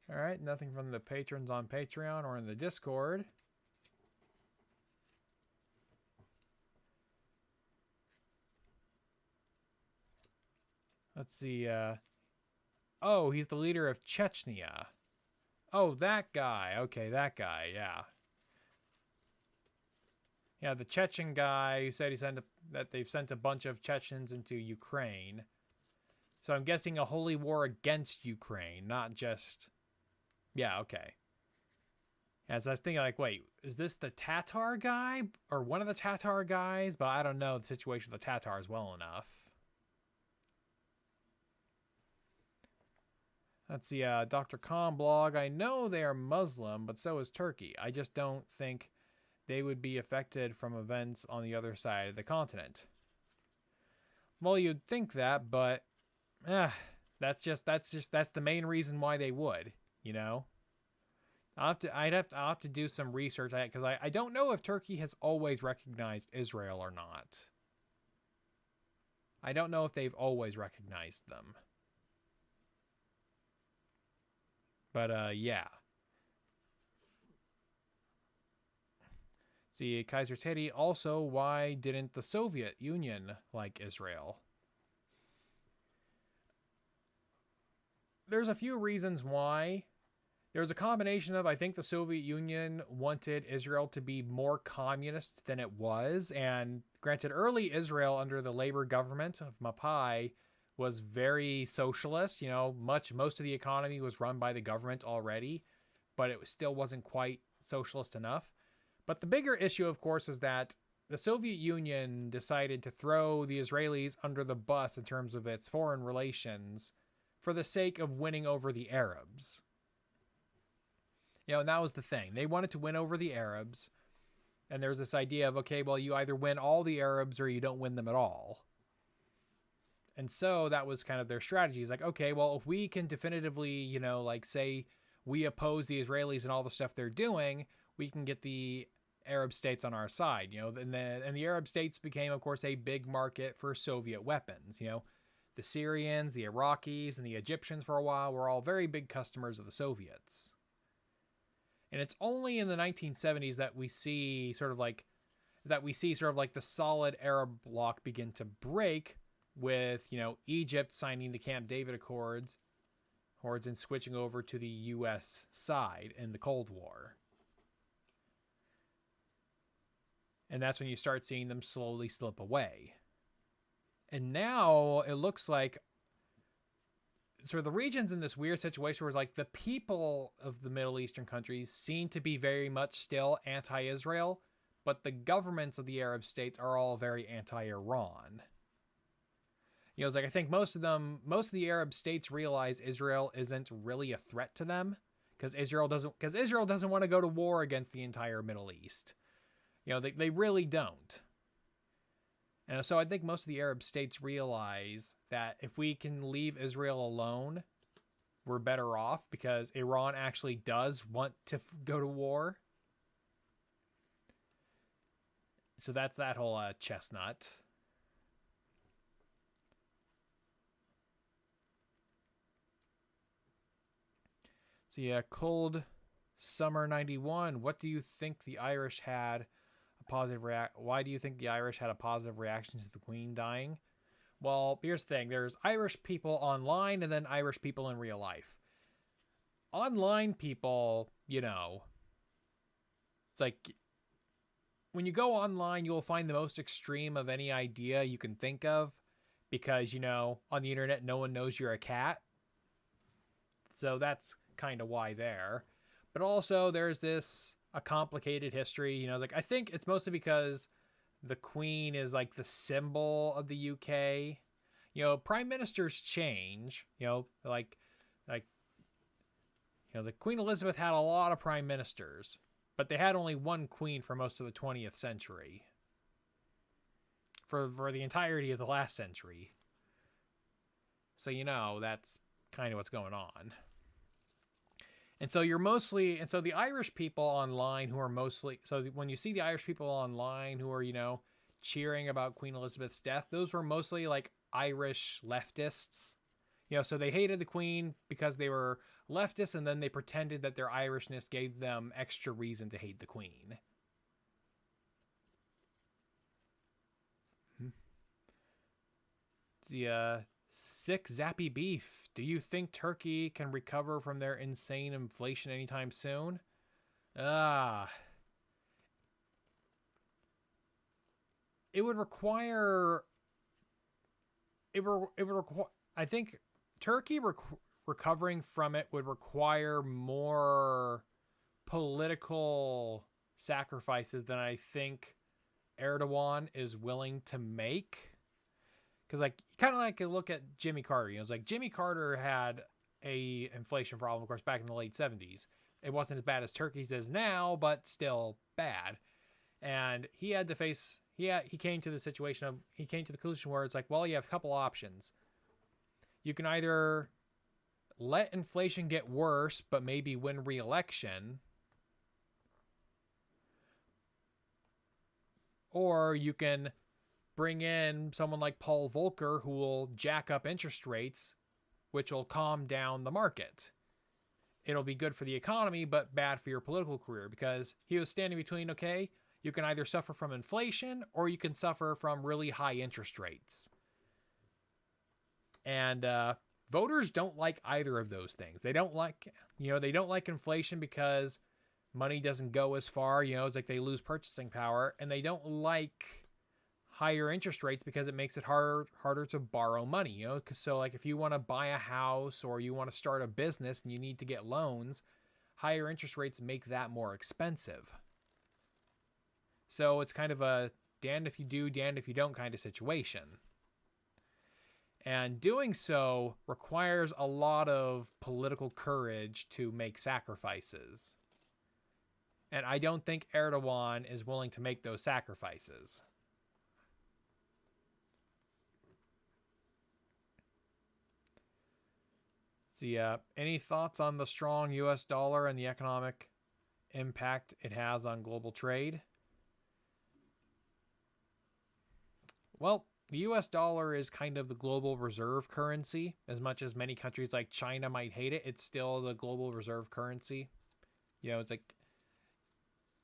All right, nothing from the patrons on Patreon or in the Discord. Let's see. Oh, he's the leader of Chechnya. Oh, that guy. Okay, that guy. Yeah. Yeah, the Chechen guy who said that they've sent a bunch of Chechens into Ukraine. So I'm guessing a holy war against Ukraine, not just... Yeah, okay. As I was thinking, like, wait, is this the Tatar guy? Or one of the Tatar guys? But I don't know the situation with the Tatars well enough. Let's see, Dr. Khan blog. I know they are Muslim, but so is Turkey. I just don't think they would be affected from events on the other side of the continent. Well, you'd think that, but that's the main reason why they would, you know? I'll have to do some research on it because I don't know if Turkey has always recognized Israel or not. I don't know if they've always recognized them. But yeah. See, Kaiser Teddy, also, why didn't the Soviet Union like Israel? There's a few reasons why. There was a combination of, I think the Soviet Union wanted Israel to be more communist than it was. And granted, early Israel under the labor government of Mapai was very socialist. You know, most of the economy was run by the government already, but it still wasn't quite socialist enough. But the bigger issue, of course, is that the Soviet Union decided to throw the Israelis under the bus in terms of its foreign relations for the sake of winning over the Arabs. You know, and that was the thing. They wanted to win over the Arabs. And there was this idea of, okay, well, you either win all the Arabs or you don't win them at all. And so that was kind of their strategy. It's like, okay, well, if we can definitively, you know, like say we oppose the Israelis and all the stuff they're doing, we can get the Arab states on our side, you know, and the Arab states became, of course, a big market for Soviet weapons. You know, the Syrians, the Iraqis, and the Egyptians for a while were all very big customers of the Soviets. And it's only in the 1970s that we see sort of like the solid Arab bloc begin to break with, you know, Egypt signing the Camp David Accords and switching over to the U.S. side in the Cold War. And that's when you start seeing them slowly slip away. And now it looks like sort of the region's in this weird situation where like the people of the Middle Eastern countries seem to be very much still anti-Israel, but the governments of the Arab states are all very anti-Iran. You know, it's like I think most of the Arab states realize Israel isn't really a threat to them because Israel doesn't want to go to war against the entire Middle East. You know, they really don't. And so I think most of the Arab states realize that if we can leave Israel alone, we're better off because Iran actually does want to go to war. So that's that whole chestnut. So yeah, Cold Summer 91. What do you think the Irish had a positive Why do you think the Irish had a positive reaction to the Queen dying? Well, here's the thing. There's Irish people online and then Irish people in real life. Online people, you know, it's like when you go online, you'll find the most extreme of any idea you can think of because, you know, on the internet, no one knows you're a cat. So that's kind of why there. But also there's a complicated history, you know, like I think it's mostly because the Queen is like the symbol of the UK. You know, prime ministers change, you know, like you know, the Queen Elizabeth had a lot of prime ministers, but they had only one queen for most of the 20th century. For the entirety of the last century. So, you know, that's kind of what's going on. And so the Irish people online who are mostly, so when you see the Irish people online who are, you know, cheering about Queen Elizabeth's death, those were mostly like Irish leftists. You know, so they hated the Queen because they were leftists and then they pretended that their Irishness gave them extra reason to hate the Queen. The sick zappy beef. Do you think Turkey can recover from their insane inflation anytime soon? It would require. I think Turkey recovering from it would require more political sacrifices than I think Erdogan is willing to make. Because, like, kind of like a look at Jimmy Carter. You know, it's like Jimmy Carter had a inflation problem, of course, back in the late 70s. It wasn't as bad as Turkey's is now, but still bad. And he had to face, he came to the conclusion where it's like, well, you have a couple options. You can either let inflation get worse, but maybe win re-election. Or you can bring in someone like Paul Volcker who will jack up interest rates, which will calm down the market. It'll be good for the economy, but bad for your political career because he was standing between, okay, you can either suffer from inflation or you can suffer from really high interest rates. And voters don't like either of those things. They don't like inflation because money doesn't go as far, you know, it's like they lose purchasing power, and they don't like higher interest rates because it makes it harder to borrow money, you know. So like if you want to buy a house or you want to start a business and you need to get loans, higher interest rates make that more expensive. So it's kind of a damned if you do, damned if you don't kind of situation. And doing so requires a lot of political courage to make sacrifices. And I don't think Erdogan is willing to make those sacrifices. See, any thoughts on the strong U.S. dollar and the economic impact it has on global trade? Well, the U.S. dollar is kind of the global reserve currency. As much as many countries like China might hate it, it's still the global reserve currency. You know, it's like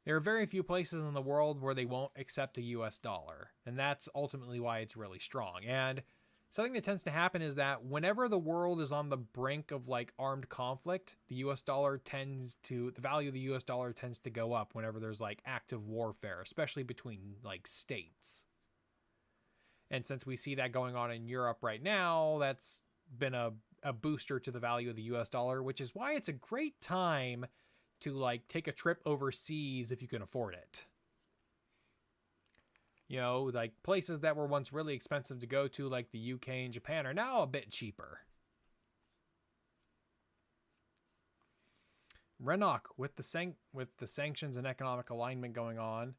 there are very few places in the world where they won't accept a U.S. dollar. And that's ultimately why it's really strong. And something that tends to happen is that whenever the world is on the brink of like armed conflict, the value of the US dollar tends to go up whenever there's like active warfare, especially between like states. And since we see that going on in Europe right now, that's been a booster to the value of the US dollar, which is why it's a great time to like take a trip overseas if you can afford it. You know, like places that were once really expensive to go to, like the UK and Japan, are now a bit cheaper. Renok, with the sanctions and economic alignment going on,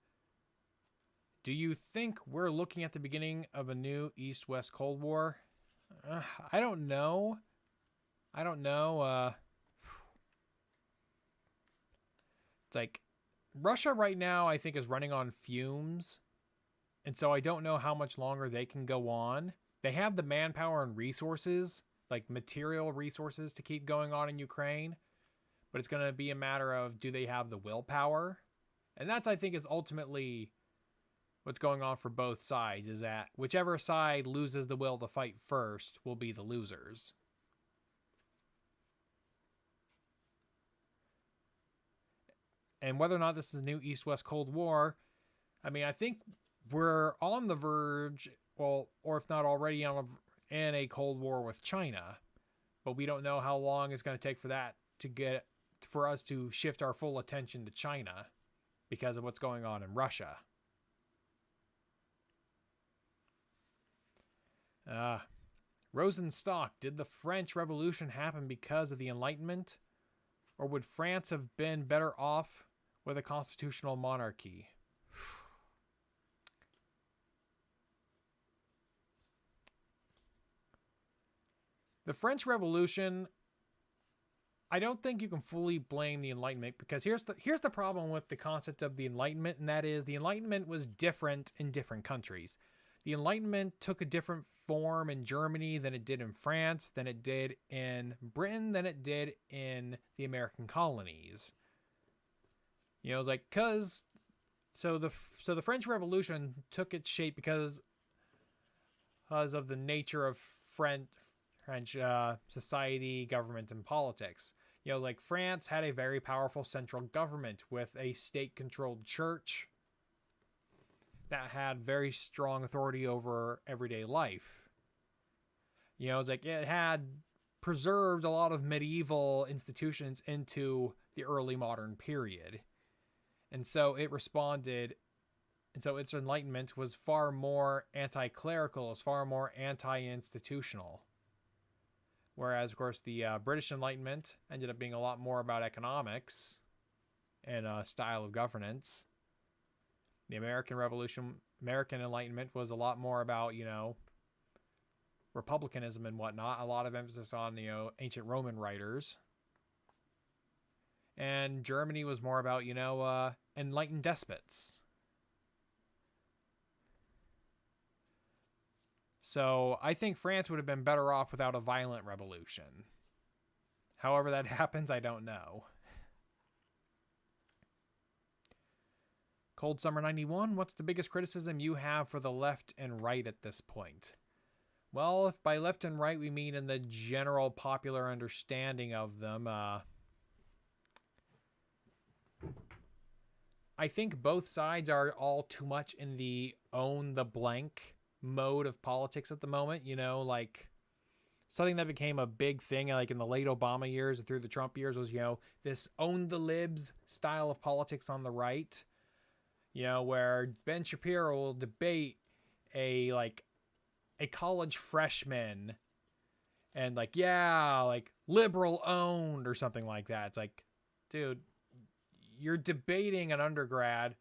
do you think we're looking at the beginning of a new East-West Cold War? I don't know. I don't know. It's like Russia right now, I think, is running on fumes. And so I don't know how much longer they can go on. They have the manpower and resources, like material resources, to keep going on in Ukraine. But it's going to be a matter of, do they have the willpower? And that's, I think, is ultimately what's going on for both sides, is that whichever side loses the will to fight first will be the losers. And whether or not this is a new East-West Cold War, I mean, I think we're on the verge, well, or if not already in a Cold War with China, but we don't know how long it's going to take for us to shift our full attention to China because of what's going on in Russia. Rosenstock, did the French Revolution happen because of the Enlightenment? Or would France have been better off with a constitutional monarchy? The French Revolution, I don't think you can fully blame the Enlightenment, because here's the problem with the concept of the Enlightenment, and that is the Enlightenment was different in different countries. The Enlightenment took a different form in Germany than it did in France, than it did in Britain, than it did in the American colonies. You know, it's like, so the French Revolution took its shape because of the nature of French society, government, and politics. You know, like France had a very powerful central government with a state-controlled church that had very strong authority over everyday life. You know, it's like it had preserved a lot of medieval institutions into the early modern period. And so it responded, and so its Enlightenment was far more anti-clerical, it was far more anti-institutional. Whereas, of course, the British Enlightenment ended up being a lot more about economics and style of governance. The American Enlightenment was a lot more about, you know, republicanism and whatnot. A lot of emphasis on, you know, ancient Roman writers. And Germany was more about, you know, enlightened despots. So I think France would have been better off without a violent revolution. However that happens, I don't know. Cold Summer 91, what's the biggest criticism you have for the left and right at this point? Well, if by left and right we mean in the general popular understanding of them, I think both sides are all too much in the own the blank mode of politics at the moment. You know, like something that became a big thing like in the late Obama years and through the Trump years was, you know, this own the libs style of politics on the right. You know, where Ben Shapiro will debate a college freshman and like, yeah, like liberal owned or something like that. It's like, dude, you're debating an undergrad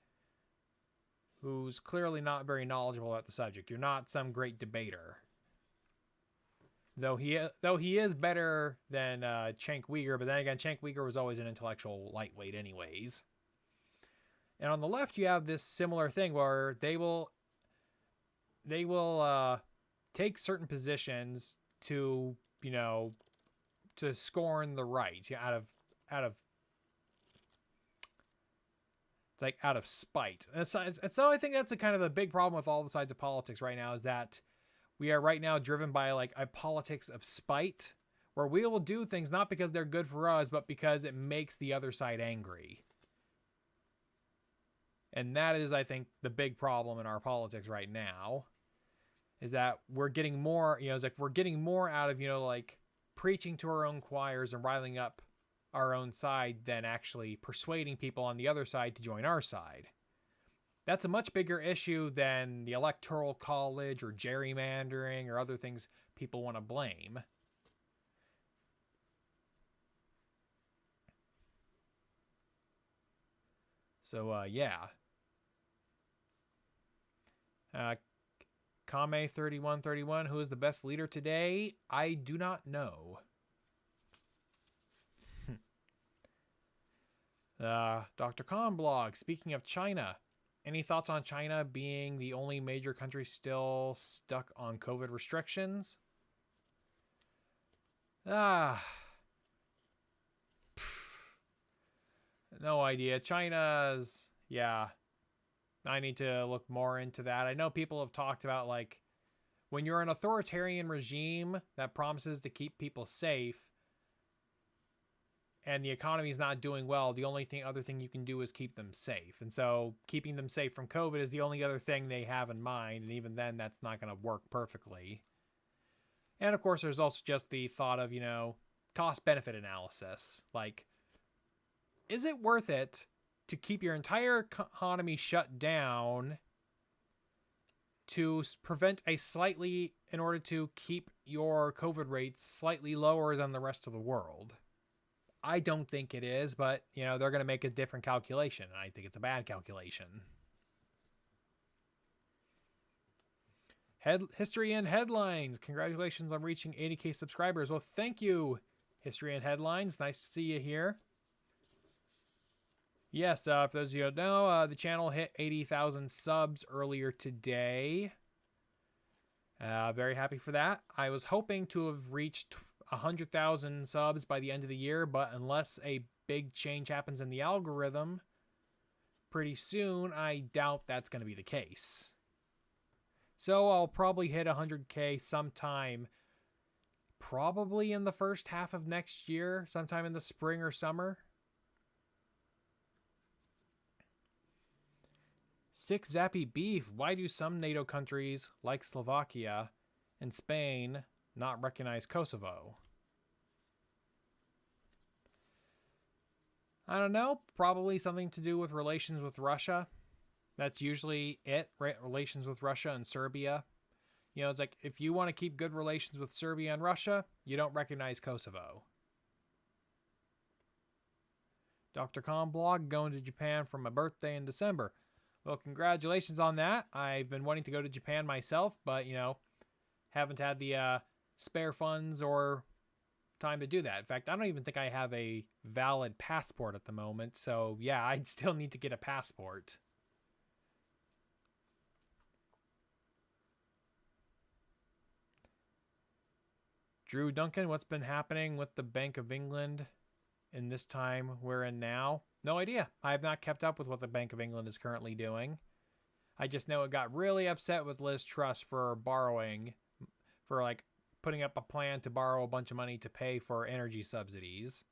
who's clearly not very knowledgeable about the subject. You're not some great debater. Though he is better than Cenk Uygur, but then again, Cenk Uygur was always an intellectual lightweight anyways. And on the left, you have this similar thing where they will take certain positions to, you know, to scorn the right out of spite. And so I think that's a kind of a big problem with all the sides of politics right now, is that we are right now driven by like a politics of spite, where we will do things not because they're good for us, but because it makes the other side angry. And that is, I think, the big problem in our politics right now, is that we're getting more, you know, it's like we're getting more out of, you know, like preaching to our own choirs and riling up our own side than actually persuading people on the other side to join our side. That's a much bigger issue than the Electoral College or gerrymandering or other things people want to blame. So, yeah. Kame3131, who is the best leader today? I do not know. Dr. Khan blog. Speaking of China, any thoughts on China being the only major country still stuck on COVID restrictions? Ah, no idea. China's, yeah, I need to look more into that. I know people have talked about, like, when you're an authoritarian regime that promises to keep people safe and the economy is not doing well, the only other thing you can do is keep them safe. And so keeping them safe from COVID is the only other thing they have in mind. And even then, that's not going to work perfectly. And of course, there's also just the thought of, cost-benefit analysis. Like, is it worth it to keep your entire economy shut down to prevent in order to keep your COVID rates slightly lower than the rest of the world? I don't think it is, but, they're going to make a different calculation, and I think it's a bad calculation. History and Headlines. Congratulations on reaching 80K subscribers. Well, thank you, History and Headlines. Nice to see you here. Yes, for those of you who don't know, the channel hit 80,000 subs earlier today. Very happy for that. I was hoping to have reached 100,000 subs by the end of the year, but unless a big change happens in the algorithm pretty soon, I doubt that's going to be the case. So I'll probably hit 100K sometime, probably in the first half of next year, sometime in the spring or summer. 6 Zappy Beef. Why do some NATO countries, like Slovakia and Spain, not recognize Kosovo? I don't know. Probably something to do with relations with Russia. That's usually it, right? Relations with Russia and Serbia. It's like, if you want to keep good relations with Serbia and Russia, you don't recognize Kosovo. Dr. Khan blog, going to Japan for my birthday in December. Well, congratulations on that. I've been wanting to go to Japan myself, but, haven't had the spare funds or time to do that. In fact, I don't even think I have a valid passport at the moment. So, yeah, I'd still need to get a passport. Drew Duncan, what's been happening with the Bank of England in this time we're in now? No idea. I have not kept up with what the Bank of England is currently doing. I just know it got really upset with Liz Truss for borrowing, for like putting up a plan to borrow a bunch of money to pay for energy subsidies.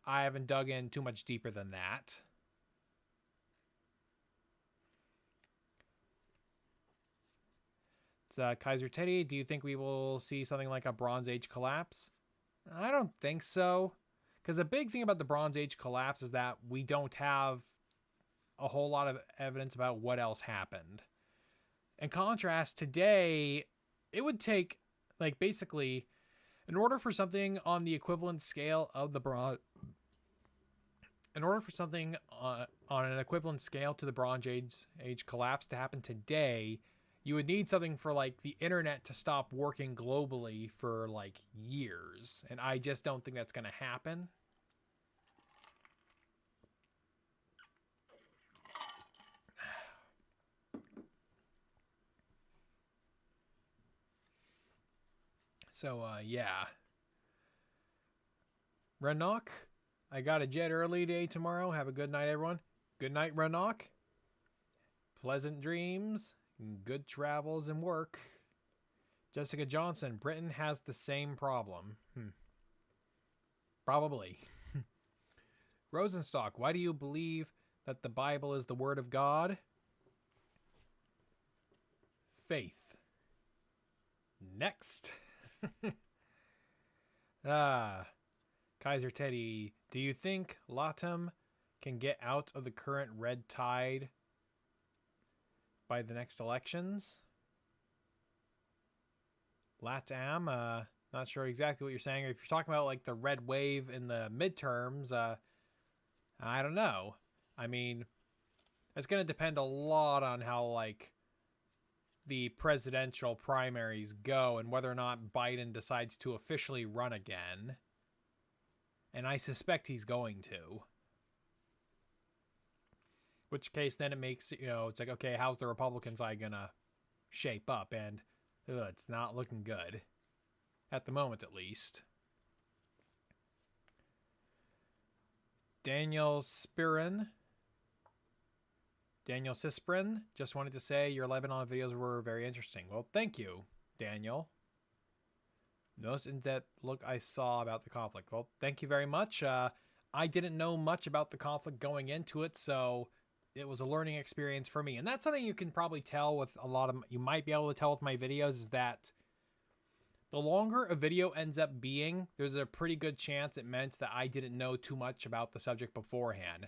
I haven't dug in too much deeper than that. It's Kaiser Teddy. Do you think we will see something like a Bronze Age collapse? I don't think so. Because the big thing about the Bronze Age collapse is that we don't have a whole lot of evidence about what else happened. In contrast, today, it would take, like, basically, in order for something on the equivalent scale of the in order for something on an equivalent scale to the Bronze Age collapse to happen today, you would need something for, like, the internet to stop working globally for, like, years. And I just don't think that's going to happen. So, yeah. Renok, I got a jet early day tomorrow. Have a good night, everyone. Good night, Renok. Pleasant dreams. Good travels and work. Jessica Johnson, Britain has the same problem. Probably. Rosenstock, why do you believe that the Bible is the Word of God? Faith. Next. Kaiser Teddy, do you think Latam can get out of the current red tide by the next elections? Latam, not sure exactly what you're saying. If you're talking about like the red wave in the midterms, I don't know. I mean, it's going to depend a lot on how like the presidential primaries go and whether or not Biden decides to officially run again. And I suspect he's going to. Which case then it makes, it's like, okay, how's the Republican side gonna shape up? And it's not looking good. At the moment, at least. Daniel Sisprin, just wanted to say your Lebanon videos were very interesting. Well, thank you, Daniel. Most in-depth look I saw about the conflict. Well, thank you very much. I didn't know much about the conflict going into it, so it was a learning experience for me. And that's something you can probably tell with you might be able to tell with my videos, is that the longer a video ends up being, there's a pretty good chance it meant that I didn't know too much about the subject beforehand.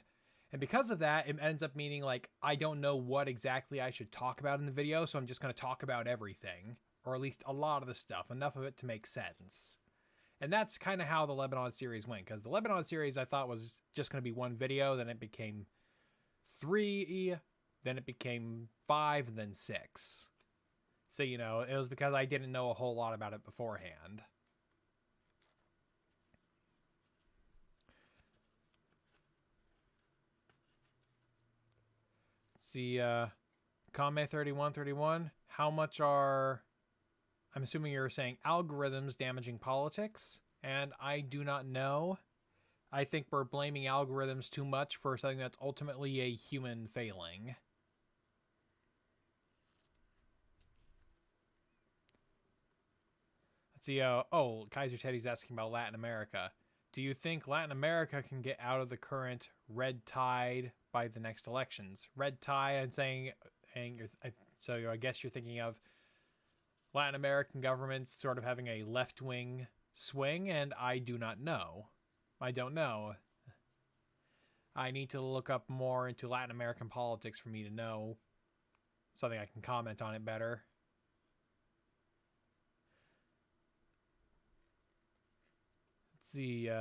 And because of that, it ends up meaning like I don't know what exactly I should talk about in the video, so I'm just going to talk about everything. Or at least a lot of the stuff, enough of it to make sense. And that's kind of how the Lebanon series went, because the Lebanon series I thought was just going to be one video, then it became 3, then it became 5, and then 6. So, it was because I didn't know a whole lot about it beforehand. Let's see, Kame 3131, how much are... I'm assuming you're saying algorithms damaging politics, and I do not know. I think we're blaming algorithms too much for something that's ultimately a human failing. Let's see, Kaiser Teddy's asking about Latin America. Do you think Latin America can get out of the current red tide by the next elections? Red tide, I'm saying, so I guess you're thinking of Latin American governments sort of having a left-wing swing, and I do not know. I don't know. I need to look up more into Latin American politics for me to know something I can comment on it better. Let's see,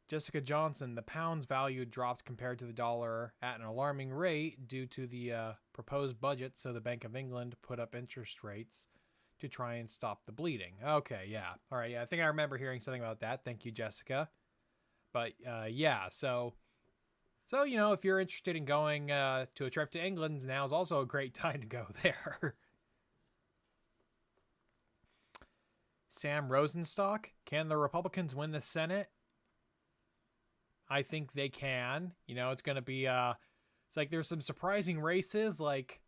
Jessica Johnson, the pound's value dropped compared to the dollar at an alarming rate due to the proposed budget, so the Bank of England put up interest rates to try and stop the bleeding. Okay, yeah. All right, yeah, I think I remember hearing something about that. Thank you, Jessica. But, yeah, so, if you're interested in going to a trip to England, now is also a great time to go there. Sam Rosenstock, can the Republicans win the Senate? I think they can. It's going to be, it's like there's some surprising races, like,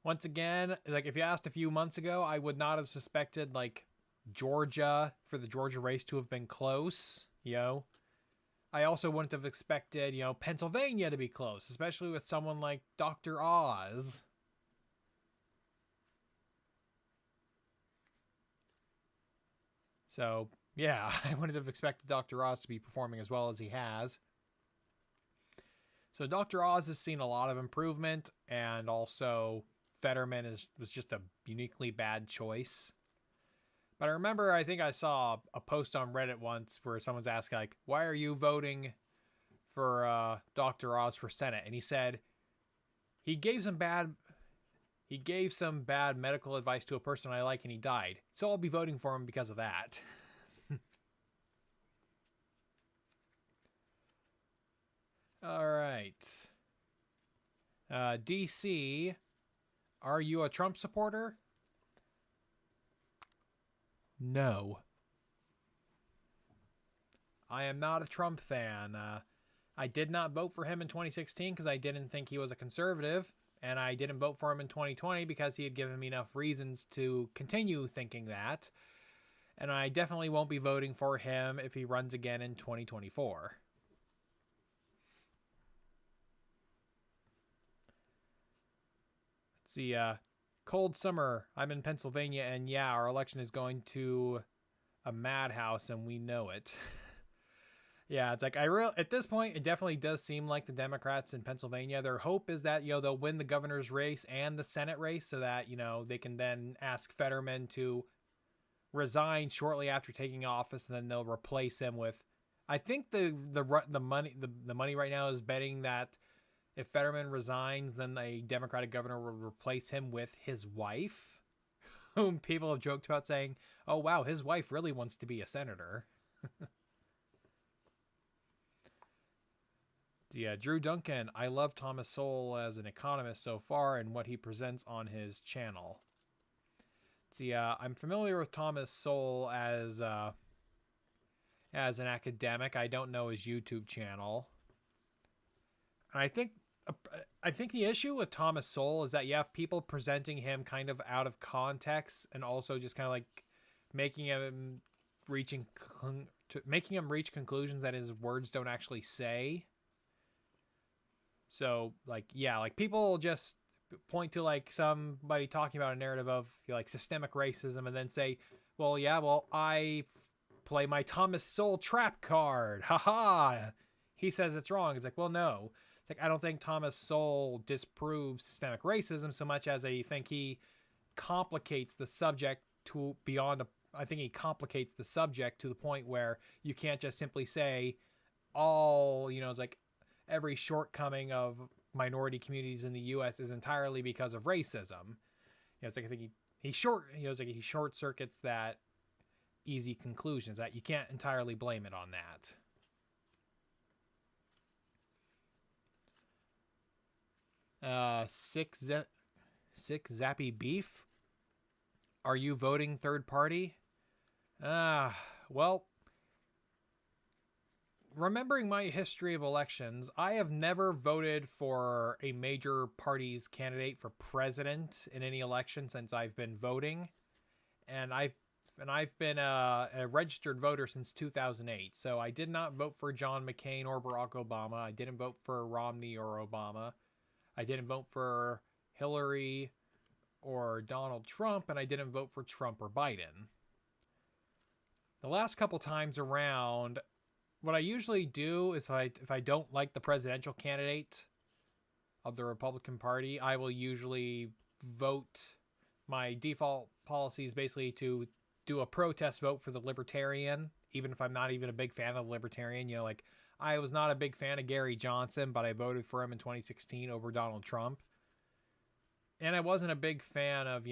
once again, like if you asked a few months ago, I would not have suspected like Georgia for the Georgia race to have been close. I also wouldn't have expected, Pennsylvania to be close, especially with someone like Dr. Oz. So, yeah, I wouldn't have expected Dr. Oz to be performing as well as he has. So Dr. Oz has seen a lot of improvement, and also Fetterman was just a uniquely bad choice. But I remember, I think I saw a post on Reddit once where someone's asking, like, why are you voting for Dr. Oz for Senate? And he said he gave some bad medical advice to a person I like and he died. So I'll be voting for him because of that. All right. DC, are you a Trump supporter? No. I am not a Trump fan. I did not vote for him in 2016 because I didn't think he was a conservative, and I didn't vote for him in 2020 because he had given me enough reasons to continue thinking that, and I definitely won't be voting for him if he runs again in 2024. Let's see, cold summer. I'm in Pennsylvania, and yeah, our election is going to a madhouse, and we know it. Yeah, it's like at this point, it definitely does seem like the Democrats in Pennsylvania, their hope is that, they'll win the governor's race and the Senate race so that, they can then ask Fetterman to resign shortly after taking office, and then they'll replace him with, I think the money right now is betting that if Fetterman resigns, then a Democratic governor will replace him with his wife, whom people have joked about saying, oh wow, his wife really wants to be a senator. Yeah, Drew Duncan. I love Thomas Sowell as an economist so far and what he presents on his channel. See, I'm familiar with Thomas Sowell as an academic. I don't know his YouTube channel. And I think the issue with Thomas Sowell is that you have people presenting him kind of out of context and also just kind of like making him making him reach conclusions that his words don't actually say. So like, yeah, like people just point to like somebody talking about a narrative of like systemic racism and then say, well, yeah, well, I play my Thomas Sowell trap card. Haha. He says it's wrong. It's like, well, no. It's like, I don't think Thomas Sowell disproves systemic racism so much as I think he complicates the subject to beyond I think he complicates the subject to the point where you can't just simply say all, it's like every shortcoming of minority communities in the U.S. is entirely because of racism. It's like I think he short circuits that easy conclusions that you can't entirely blame it on that. Six Zappy Beef. Are you voting third party? Well, remembering my history of elections, I have never voted for a major party's candidate for president in any election since I've been voting. And I've been a registered voter since 2008. So I did not vote for John McCain or Barack Obama. I didn't vote for Romney or Obama. I didn't vote for Hillary or Donald Trump, and I didn't vote for Trump or Biden. The last couple times around, what I usually do is if I don't like the presidential candidate of the Republican Party, I will usually vote. My default policy is basically to do a protest vote for the Libertarian, even if I'm not even a big fan of the Libertarian. Like I was not a big fan of Gary Johnson, but I voted for him in 2016 over Donald Trump. And I wasn't a big fan of,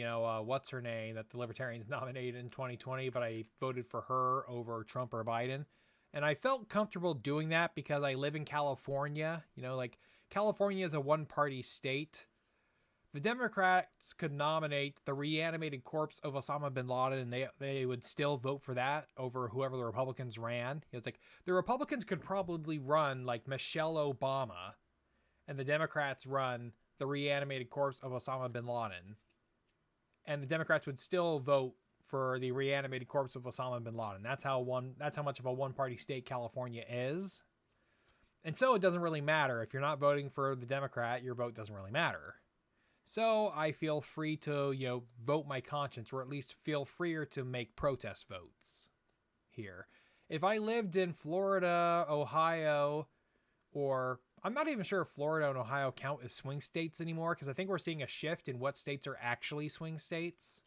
what's her name that the Libertarians nominated in 2020, but I voted for her over Trump or Biden. And I felt comfortable doing that because I live in California. Like California is a one-party state. The Democrats could nominate the reanimated corpse of Osama bin Laden, and they would still vote for that over whoever the Republicans ran. It's like the Republicans could probably run like Michelle Obama, and the Democrats run the reanimated corpse of Osama bin Laden, and the Democrats would still vote for the reanimated corpse of Osama bin Laden. That's how much of a one-party state California is. And so it doesn't really matter. If you're not voting for the Democrat, your vote doesn't really matter. So I feel free to, vote my conscience, or at least feel freer to make protest votes here. If I lived in Florida, Ohio, or I'm not even sure if Florida and Ohio count as swing states anymore, because I think we're seeing a shift in what states are actually swing states.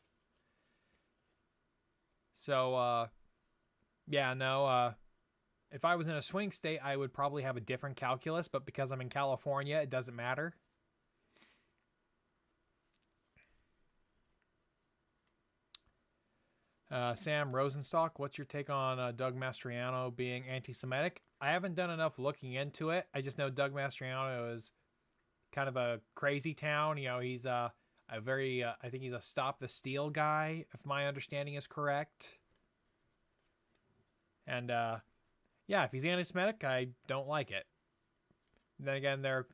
So, if I was in a swing state, I would probably have a different calculus, but because I'm in California, it doesn't matter. Sam Rosenstock, what's your take on Doug Mastriano being anti-Semitic? I haven't done enough looking into it. I just know Doug Mastriano is kind of a crazy town. He's I think he's a Stop the Steal guy, if my understanding is correct. And if he's anti-Semitic, I don't like it. Then again, there are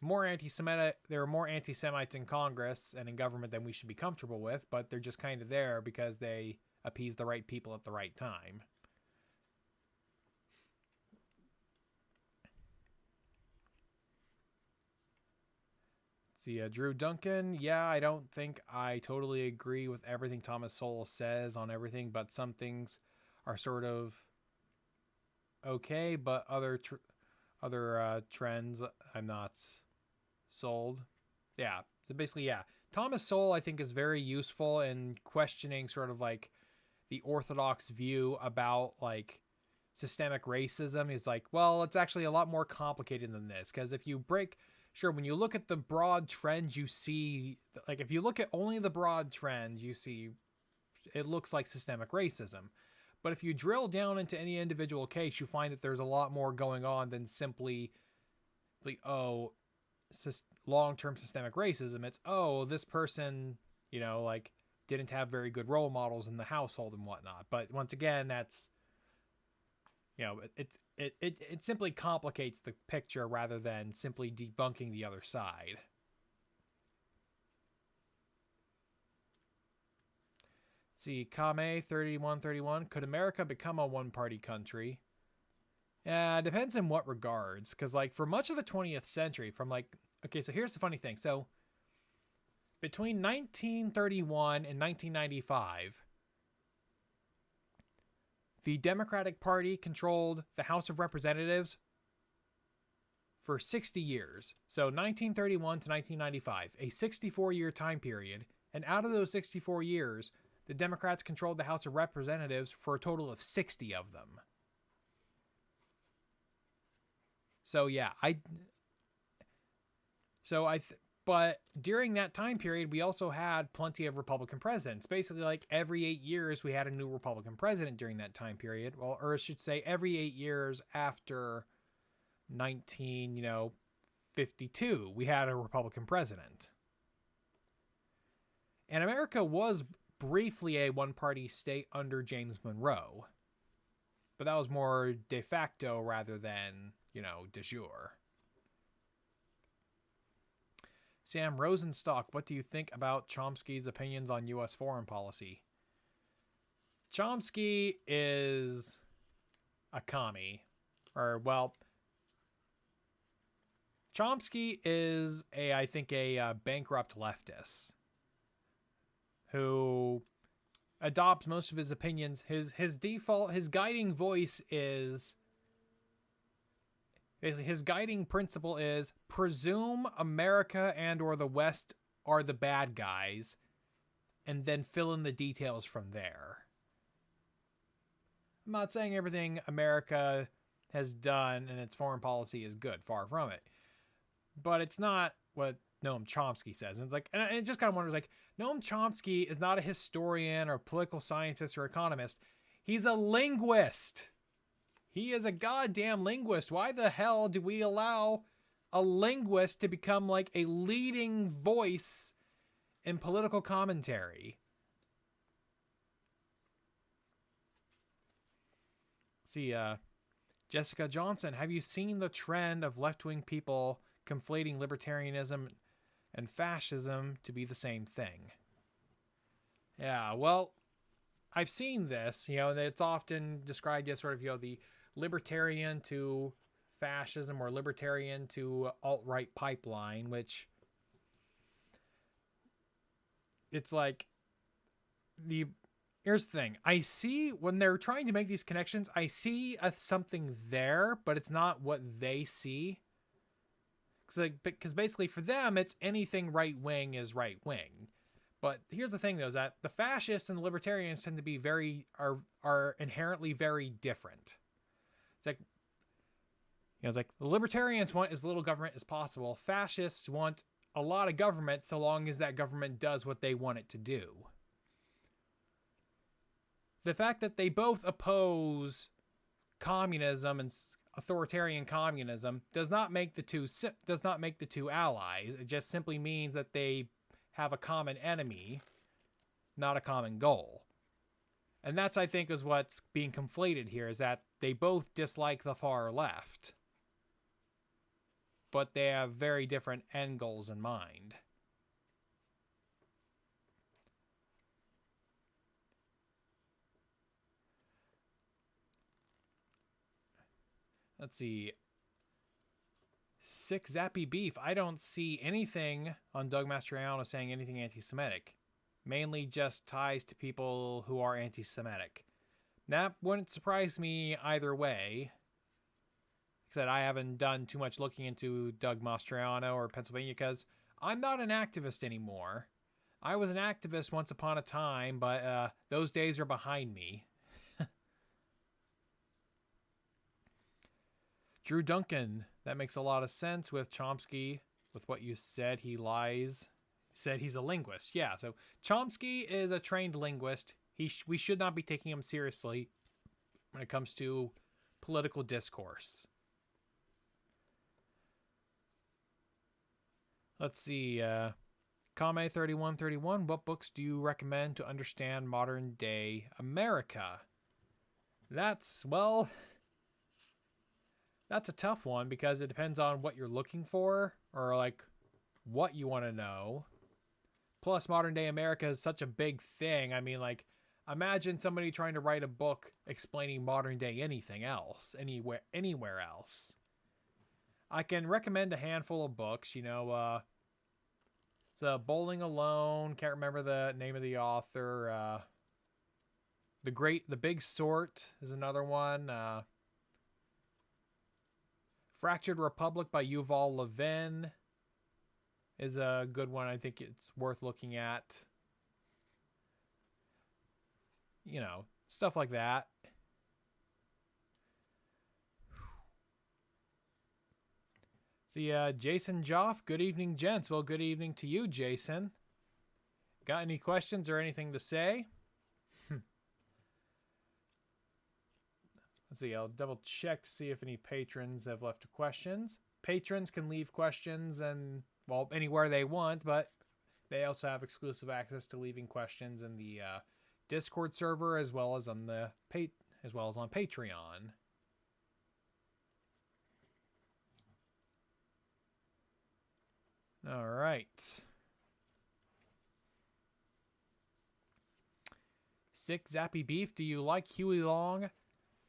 more anti-Semites in Congress and in government than we should be comfortable with, but they're just kind of there because they appease the right people at the right time. See, Drew Duncan. Yeah, I don't think I totally agree with everything Thomas Sowell says on everything, but some things are sort of okay, but other trends I'm not sold. Yeah, so basically, yeah. Thomas Sowell, I think, is very useful in questioning sort of like the orthodox view about like systemic racism. He's like, well, it's actually a lot more complicated than this, because if you when you look at the broad trends, you see, like, if you look at only the broad trends, you see it looks like systemic racism. But if you drill down into any individual case, you find that there's a lot more going on than simply long-term systemic racism. It's, oh, this person, like, didn't have very good role models in the household and whatnot. But once again, that's, it simply complicates the picture rather than simply debunking the other side. Let's see, Kame 3131, could America become a one-party country? Yeah, depends in what regards, because like for much of the 20th century, from like, okay, so here's the funny thing. So between 1931 and 1995, the Democratic Party controlled the House of Representatives for 60 years. So 1931 to 1995, a 64-year time period. And out of those 64 years, the Democrats controlled the House of Representatives for a total of 60 of them. So yeah, but during that time period, we also had plenty of Republican presidents. Basically, like every 8 years, we had a new Republican president during that time period. Well, or I should say every 8 years after 1952, we had a Republican president. And America was briefly a one-party state under James Monroe. But that was more de facto rather than, de jure. Sam Rosenstock, what do you think about Chomsky's opinions on U.S. foreign policy? Chomsky is a commie. Chomsky is I think a bankrupt leftist who adopts most of his opinions. His guiding voice is, basically his guiding principle is presume America and or the West are the bad guys and then fill in the details from there. I'm not saying everything America has done in its foreign policy is good, far from it. But it's not what Noam Chomsky says. And it's like, and it just kind of wonders, like, Noam Chomsky is not a historian or political scientist or economist. He's a linguist. He is a goddamn linguist. Why the hell do we allow a linguist to become like a leading voice in political commentary? See, Jessica Johnson, have you seen the trend of left-wing people conflating libertarianism and fascism to be the same thing? Yeah, well, I've seen this, it's often described as sort of, the libertarian to fascism or libertarian to alt-right pipeline, which it's like here's the thing. I see when they're trying to make these connections, I see something there, but it's not what they see. Because basically for them, it's anything right-wing is right-wing. But here's the thing, though, is that the fascists and the libertarians tend to be are inherently very different. It's like the libertarians want as little government as possible. Fascists want a lot of government so long as that government does what they want it to do. The fact that they both oppose communism and authoritarian communism does not make the two allies. It just simply means that they have a common enemy, not a common goal. And that's, I think, is what's being conflated here, is that they both dislike the far left, but they have very different end goals in mind. Let's see. Sick Zappy Beef. I don't see anything on Doug Mastriano saying anything anti-Semitic. Mainly just ties to people who are anti-Semitic. That wouldn't surprise me either way. Like I said, I haven't done too much looking into Doug Mastriano or Pennsylvania because I'm not an activist anymore. I was an activist once upon a time, but those days are behind me. Drew Duncan, that makes a lot of sense with Chomsky, with what you said. He lies. He said he's a linguist. Yeah, so Chomsky is a trained linguist. We should not be taking him seriously when it comes to political discourse. Let's see. Kame3131, what books do you recommend to understand modern day America? That's a tough one because it depends on what you're looking for or like what you want to know. Plus, modern day America is such a big thing. I mean, like, imagine somebody trying to write a book explaining modern day anything else, anywhere else. I can recommend a handful of books, it's Bowling Alone, can't remember the name of the author. The Big Sort is another one. Fractured Republic by Yuval Levin is a good one. I think it's worth looking at. Stuff like that. See, Jason Joff, good evening, gents. Well, good evening to you, Jason. Got any questions or anything to say? Let's see, I'll double check, see if any patrons have left questions. Patrons can leave questions and, well, anywhere they want, but they also have exclusive access to leaving questions in the Discord server as well as on Patreon. All right. Sick Zappy Beef, do you like Huey Long?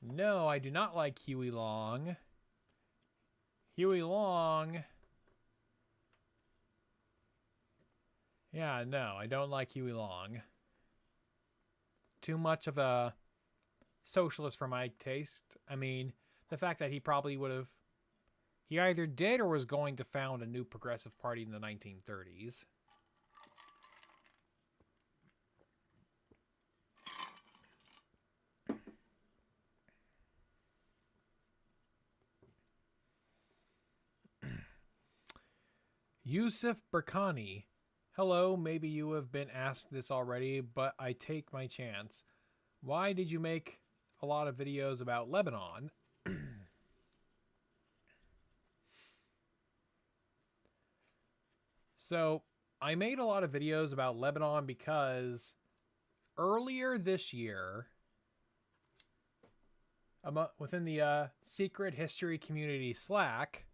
No, I do not like Huey Long. Huey Long. Yeah, no, I don't like Huey Long. Too much of a socialist for my taste. I mean, the fact that he probably would have... He either did or was going to found a new progressive party in the 1930s. Yusuf Burkani. Hello, maybe you have been asked this already, but I take my chance. Why did you make a lot of videos about Lebanon? So, I made a lot of videos about Lebanon because earlier this year, within the secret history community Slack,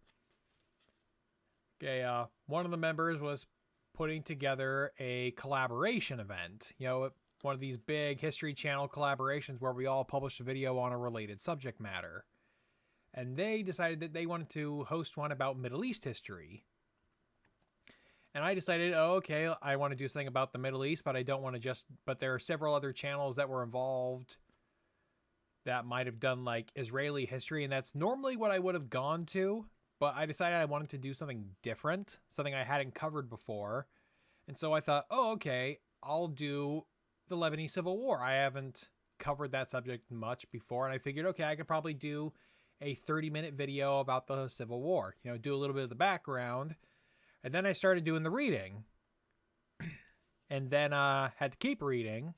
one of the members was putting together a collaboration event. One of these big History Channel collaborations where we all publish a video on a related subject matter. And they decided that they wanted to host one about Middle East history. And I decided, okay, I want to do something about the Middle East, but I don't want to but there are several other channels that were involved that might have done like Israeli history. And that's normally what I would have gone to. But I decided I wanted to do something different, something I hadn't covered before. And so I thought, okay, I'll do the Lebanese Civil War. I haven't covered that subject much before. And I figured, okay, I could probably do a 30-minute video about the Civil War, do a little bit of the background. And then I started doing the reading. And then had to keep reading.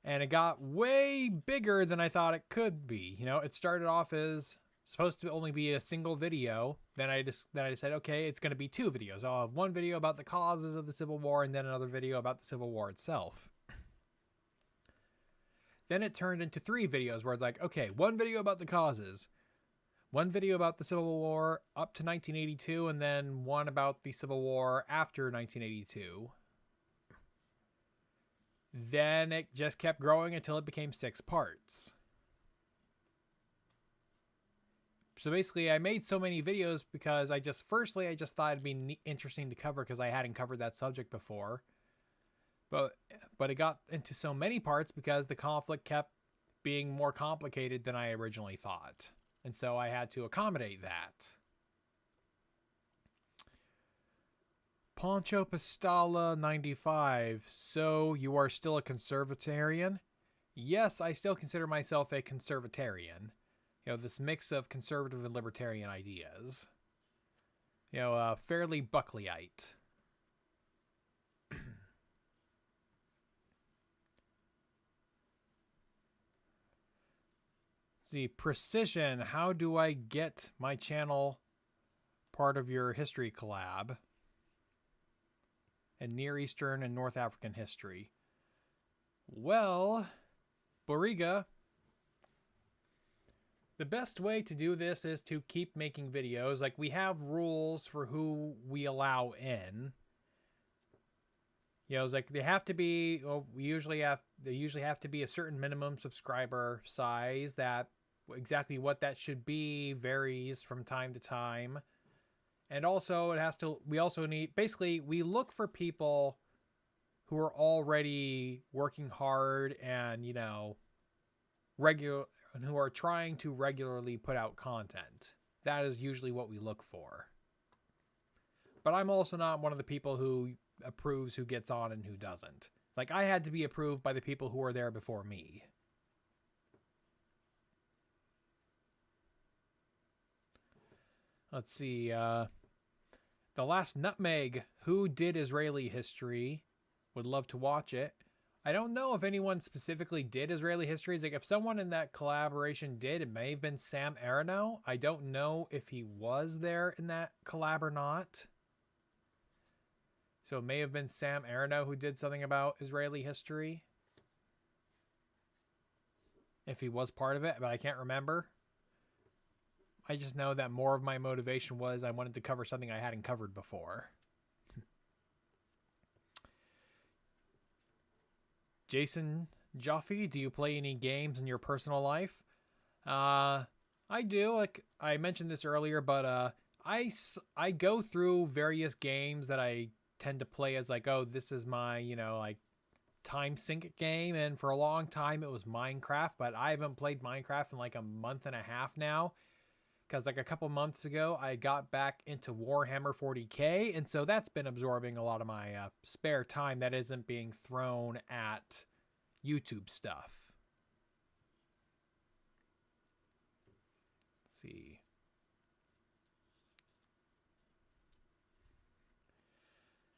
And it got way bigger than I thought it could be. It started off as supposed to only be a single video. Then I decided, okay, it's going to be 2 videos. I'll have one video about the causes of the Civil War and then another video about the Civil War itself. Then it turned into 3 videos where it's like, okay, one video about the causes, one video about the Civil War up to 1982, and then one about the Civil War after 1982. Then it just kept growing until it became 6 parts. So basically, I made so many videos because I just thought it'd be interesting to cover because I hadn't covered that subject before. But it got into so many parts because the conflict kept being more complicated than I originally thought. And so I had to accommodate that. Poncho Pistala 95. So you are still a conservatarian? Yes, I still consider myself a conservatarian. This mix of conservative and libertarian ideas. Fairly Buckleyite. See, Precision, how do I get my channel part of your history collab? and Near Eastern and North African history. Well, Boriga, the best way to do this is to keep making videos. Like, we have rules for who we allow in. You know, it's like they have to be, well, they usually have to be a certain minimum subscriber size. That exactly what that should be varies from time to time. And also we also need, basically we look for people who are already working hard and, you know, and who are trying to regularly put out content. That is usually what we look for. But I'm also not one of the people who approves who gets on and who doesn't. Like, I had to be approved by the people who were there before me. Let's see, The Last Nutmeg, who did Israeli history? Would love to watch it. I don't know if anyone specifically did Israeli history. It's like, if someone in that collaboration did, it may have been Sam Aronow. I don't know if he was there in that collab or not. So it may have been Sam Aronow who did something about Israeli history. If he was part of it, but I can't remember. I just know that more of my motivation was I wanted to cover something I hadn't covered before. Jason Jaffe, do you play any games in your personal life? I do. Like, I mentioned this earlier, but I go through various games that I tend to play as like, oh, this is my, you know, like, time sink game. And for a long time it was Minecraft, but I haven't played Minecraft in like a month and a half now. Because like a couple months ago, I got back into Warhammer 40k, and so that's been absorbing a lot of my spare time that isn't being thrown at YouTube stuff. Let's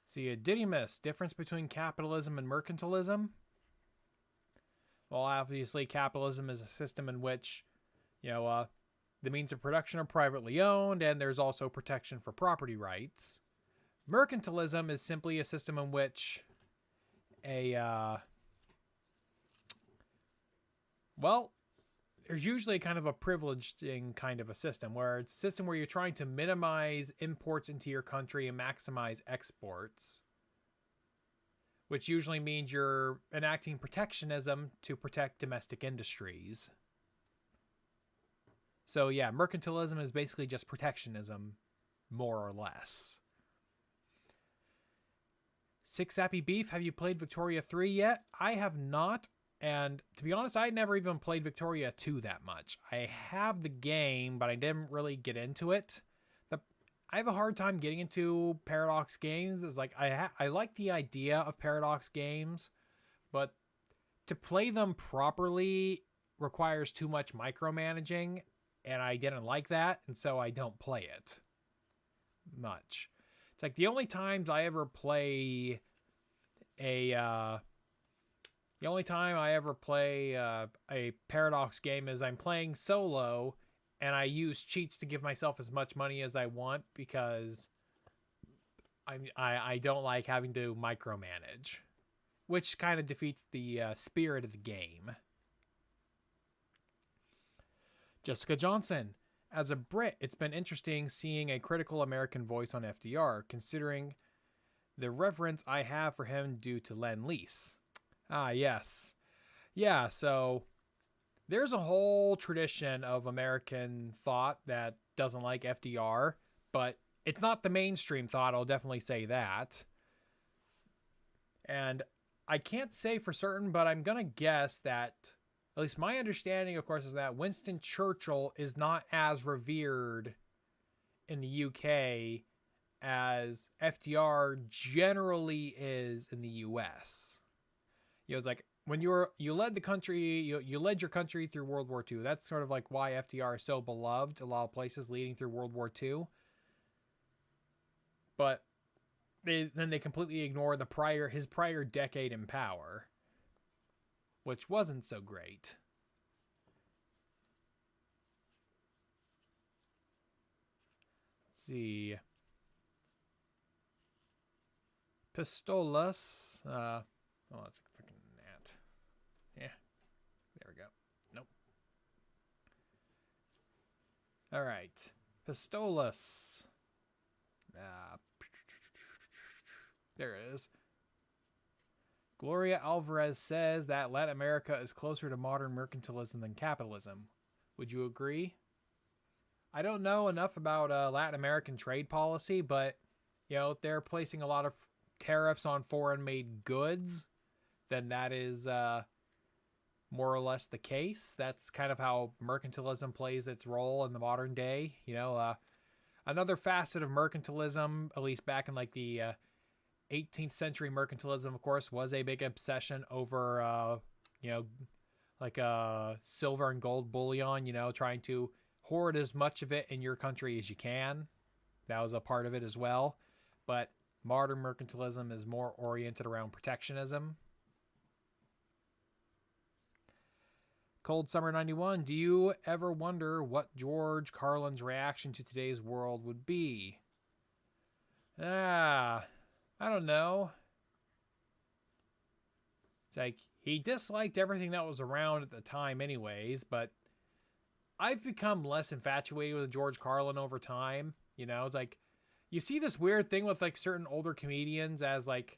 see. Didymus, difference between capitalism and mercantilism? Well, obviously, capitalism is a system in which, you know, the means of production are privately owned, and there's also protection for property rights. Mercantilism is simply a system in which there's usually kind of a privileging kind of a system, where it's a system where you're trying to minimize imports into your country and maximize exports, which usually means you're enacting protectionism to protect domestic industries. So yeah, mercantilism is basically just protectionism, more or less. Six Happy Beef, have you played Victoria 3 yet? I have not, and to be honest, I never even played Victoria 2 that much. I have the game, but I didn't really get into it. I have a hard time getting into Paradox games. It's like, I like the idea of Paradox games, but to play them properly requires too much micromanaging, and I didn't like that, and so I don't play it much. It's like the only times I ever play a Paradox game is I'm playing solo, and I use cheats to give myself as much money as I want, because I don't like having to micromanage, which kind of defeats the spirit of the game. Jessica Johnson, as a Brit, it's been interesting seeing a critical American voice on FDR, considering the reverence I have for him due to Lend-Lease. Ah, yes. Yeah, so there's a whole tradition of American thought that doesn't like FDR, but it's not the mainstream thought, I'll definitely say that. And I can't say for certain, but I'm going to guess that, at least my understanding, of course, is that Winston Churchill is not as revered in the UK as FDR generally is in the US. You know, it's like, when you led the country, you led your country through World War II. That's sort of like why FDR is so beloved a lot of places leading through World War II. But then they completely ignore his prior decade in power, which wasn't so great. Let's see. Pistolas. Oh, that's a freaking gnat. Yeah. There we go. Nope. All right. Pistolas. There it is. Gloria Alvarez says that Latin America is closer to modern mercantilism than capitalism. Would you agree? I don't know enough about Latin American trade policy, but if they're placing a lot of tariffs on foreign-made goods, then that is more or less the case. That's kind of how mercantilism plays its role in the modern day. Another facet of mercantilism, at least back in like the 18th century, mercantilism, of course, was a big obsession over, silver and gold bullion, trying to hoard as much of it in your country as you can. That was a part of it as well. But modern mercantilism is more oriented around protectionism. Cold Summer 91, do you ever wonder what George Carlin's reaction to today's world would be? I don't know. It's like, he disliked everything that was around at the time anyways, but I've become less infatuated with George Carlin over time. It's like, you see this weird thing with like certain older comedians as like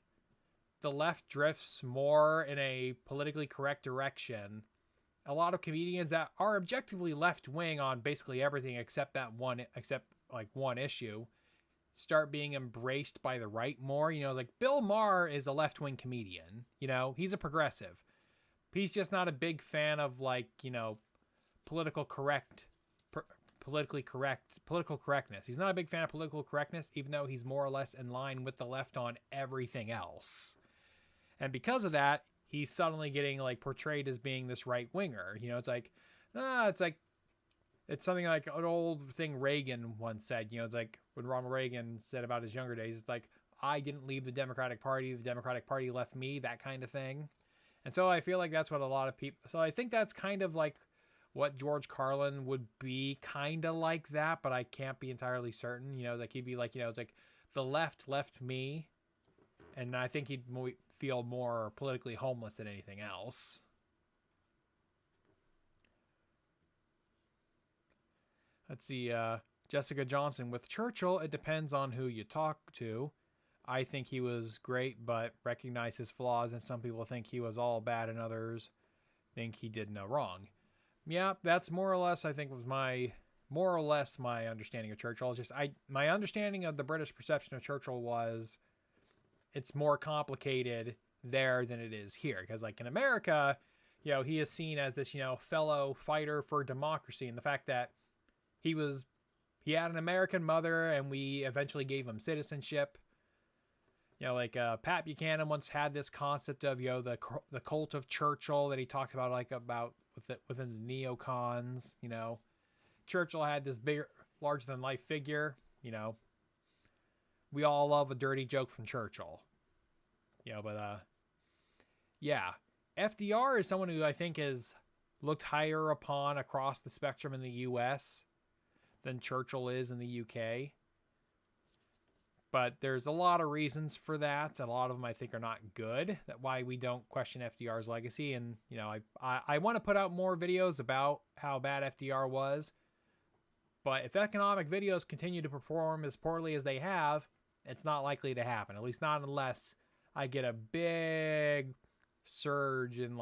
the left drifts more in a politically correct direction. A lot of comedians that are objectively left-wing on basically everything except one issue start being embraced by the right more. Like Bill Maher is a left-wing comedian. He's a progressive. He's just not a big fan of political correctness. He's not a big fan of political correctness, even though he's more or less in line with the left on everything else. And because of that, he's suddenly getting portrayed as being this right winger. It's something like an old thing Reagan once said. It's like when Ronald Reagan said about his younger days, it's like, I didn't leave the Democratic Party left me, that kind of thing. And so I feel like that's what a lot of people, so I think that's kind of like what George Carlin would be, kind of like that, but I can't be entirely certain. He'd be like, it's like the left me. And I think he'd feel more politically homeless than anything else. Let's see. Jessica Johnson. With Churchill, it depends on who you talk to. I think he was great, but recognize his flaws, and some people think he was all bad and others think he did no wrong. Yeah, that's more or less, I think, was my understanding of Churchill. My understanding of the British perception of Churchill was it's more complicated there than it is here. Because in America, he is seen as this, fellow fighter for democracy. And the fact that he had an American mother and we eventually gave him citizenship. Pat Buchanan once had this concept of, the cult of Churchill that he talked about, within the neocons. Churchill had this bigger, larger than life figure. We all love a dirty joke from Churchill. FDR is someone who I think is looked higher upon across the spectrum in the US than Churchill is in the UK. But there's a lot of reasons for that. A lot of them I think are not good. That's why we don't question FDR's legacy. And, I want to put out more videos about how bad FDR was. But if economic videos continue to perform as poorly as they have, it's not likely to happen. At least not unless I get a big surge in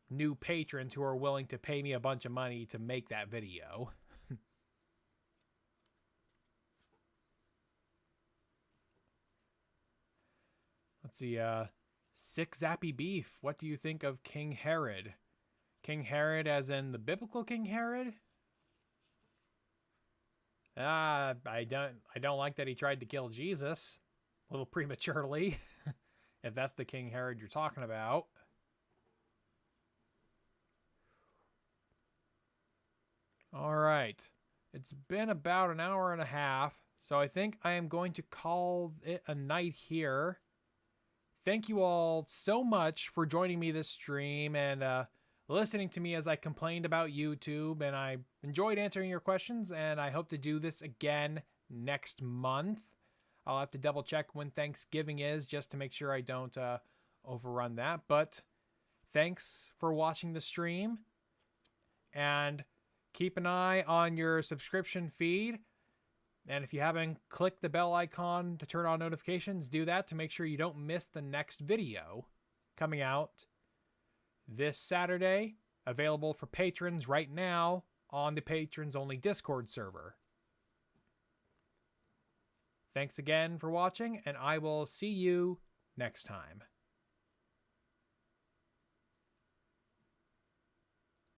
new patrons who are willing to pay me a bunch of money to make that video. Let's see. Sick Zappy Beef. What do you think of King Herod? King Herod as in the biblical King Herod? I don't like that he tried to kill Jesus a little prematurely, if that's the King Herod you're talking about. All right. It's been about an hour and a half, so I think I am going to call it a night here. Thank you all so much for joining me this stream and listening to me as I complained about YouTube, and I enjoyed answering your questions, and I hope to do this again next month. I'll have to double check when Thanksgiving is just to make sure I don't overrun that. But thanks for watching the stream, and keep an eye on your subscription feed. And if you haven't clicked the bell icon to turn on notifications, do that to make sure you don't miss the next video coming out this Saturday, available for patrons right now on the patrons only Discord server. Thanks again for watching, and I will see you next time.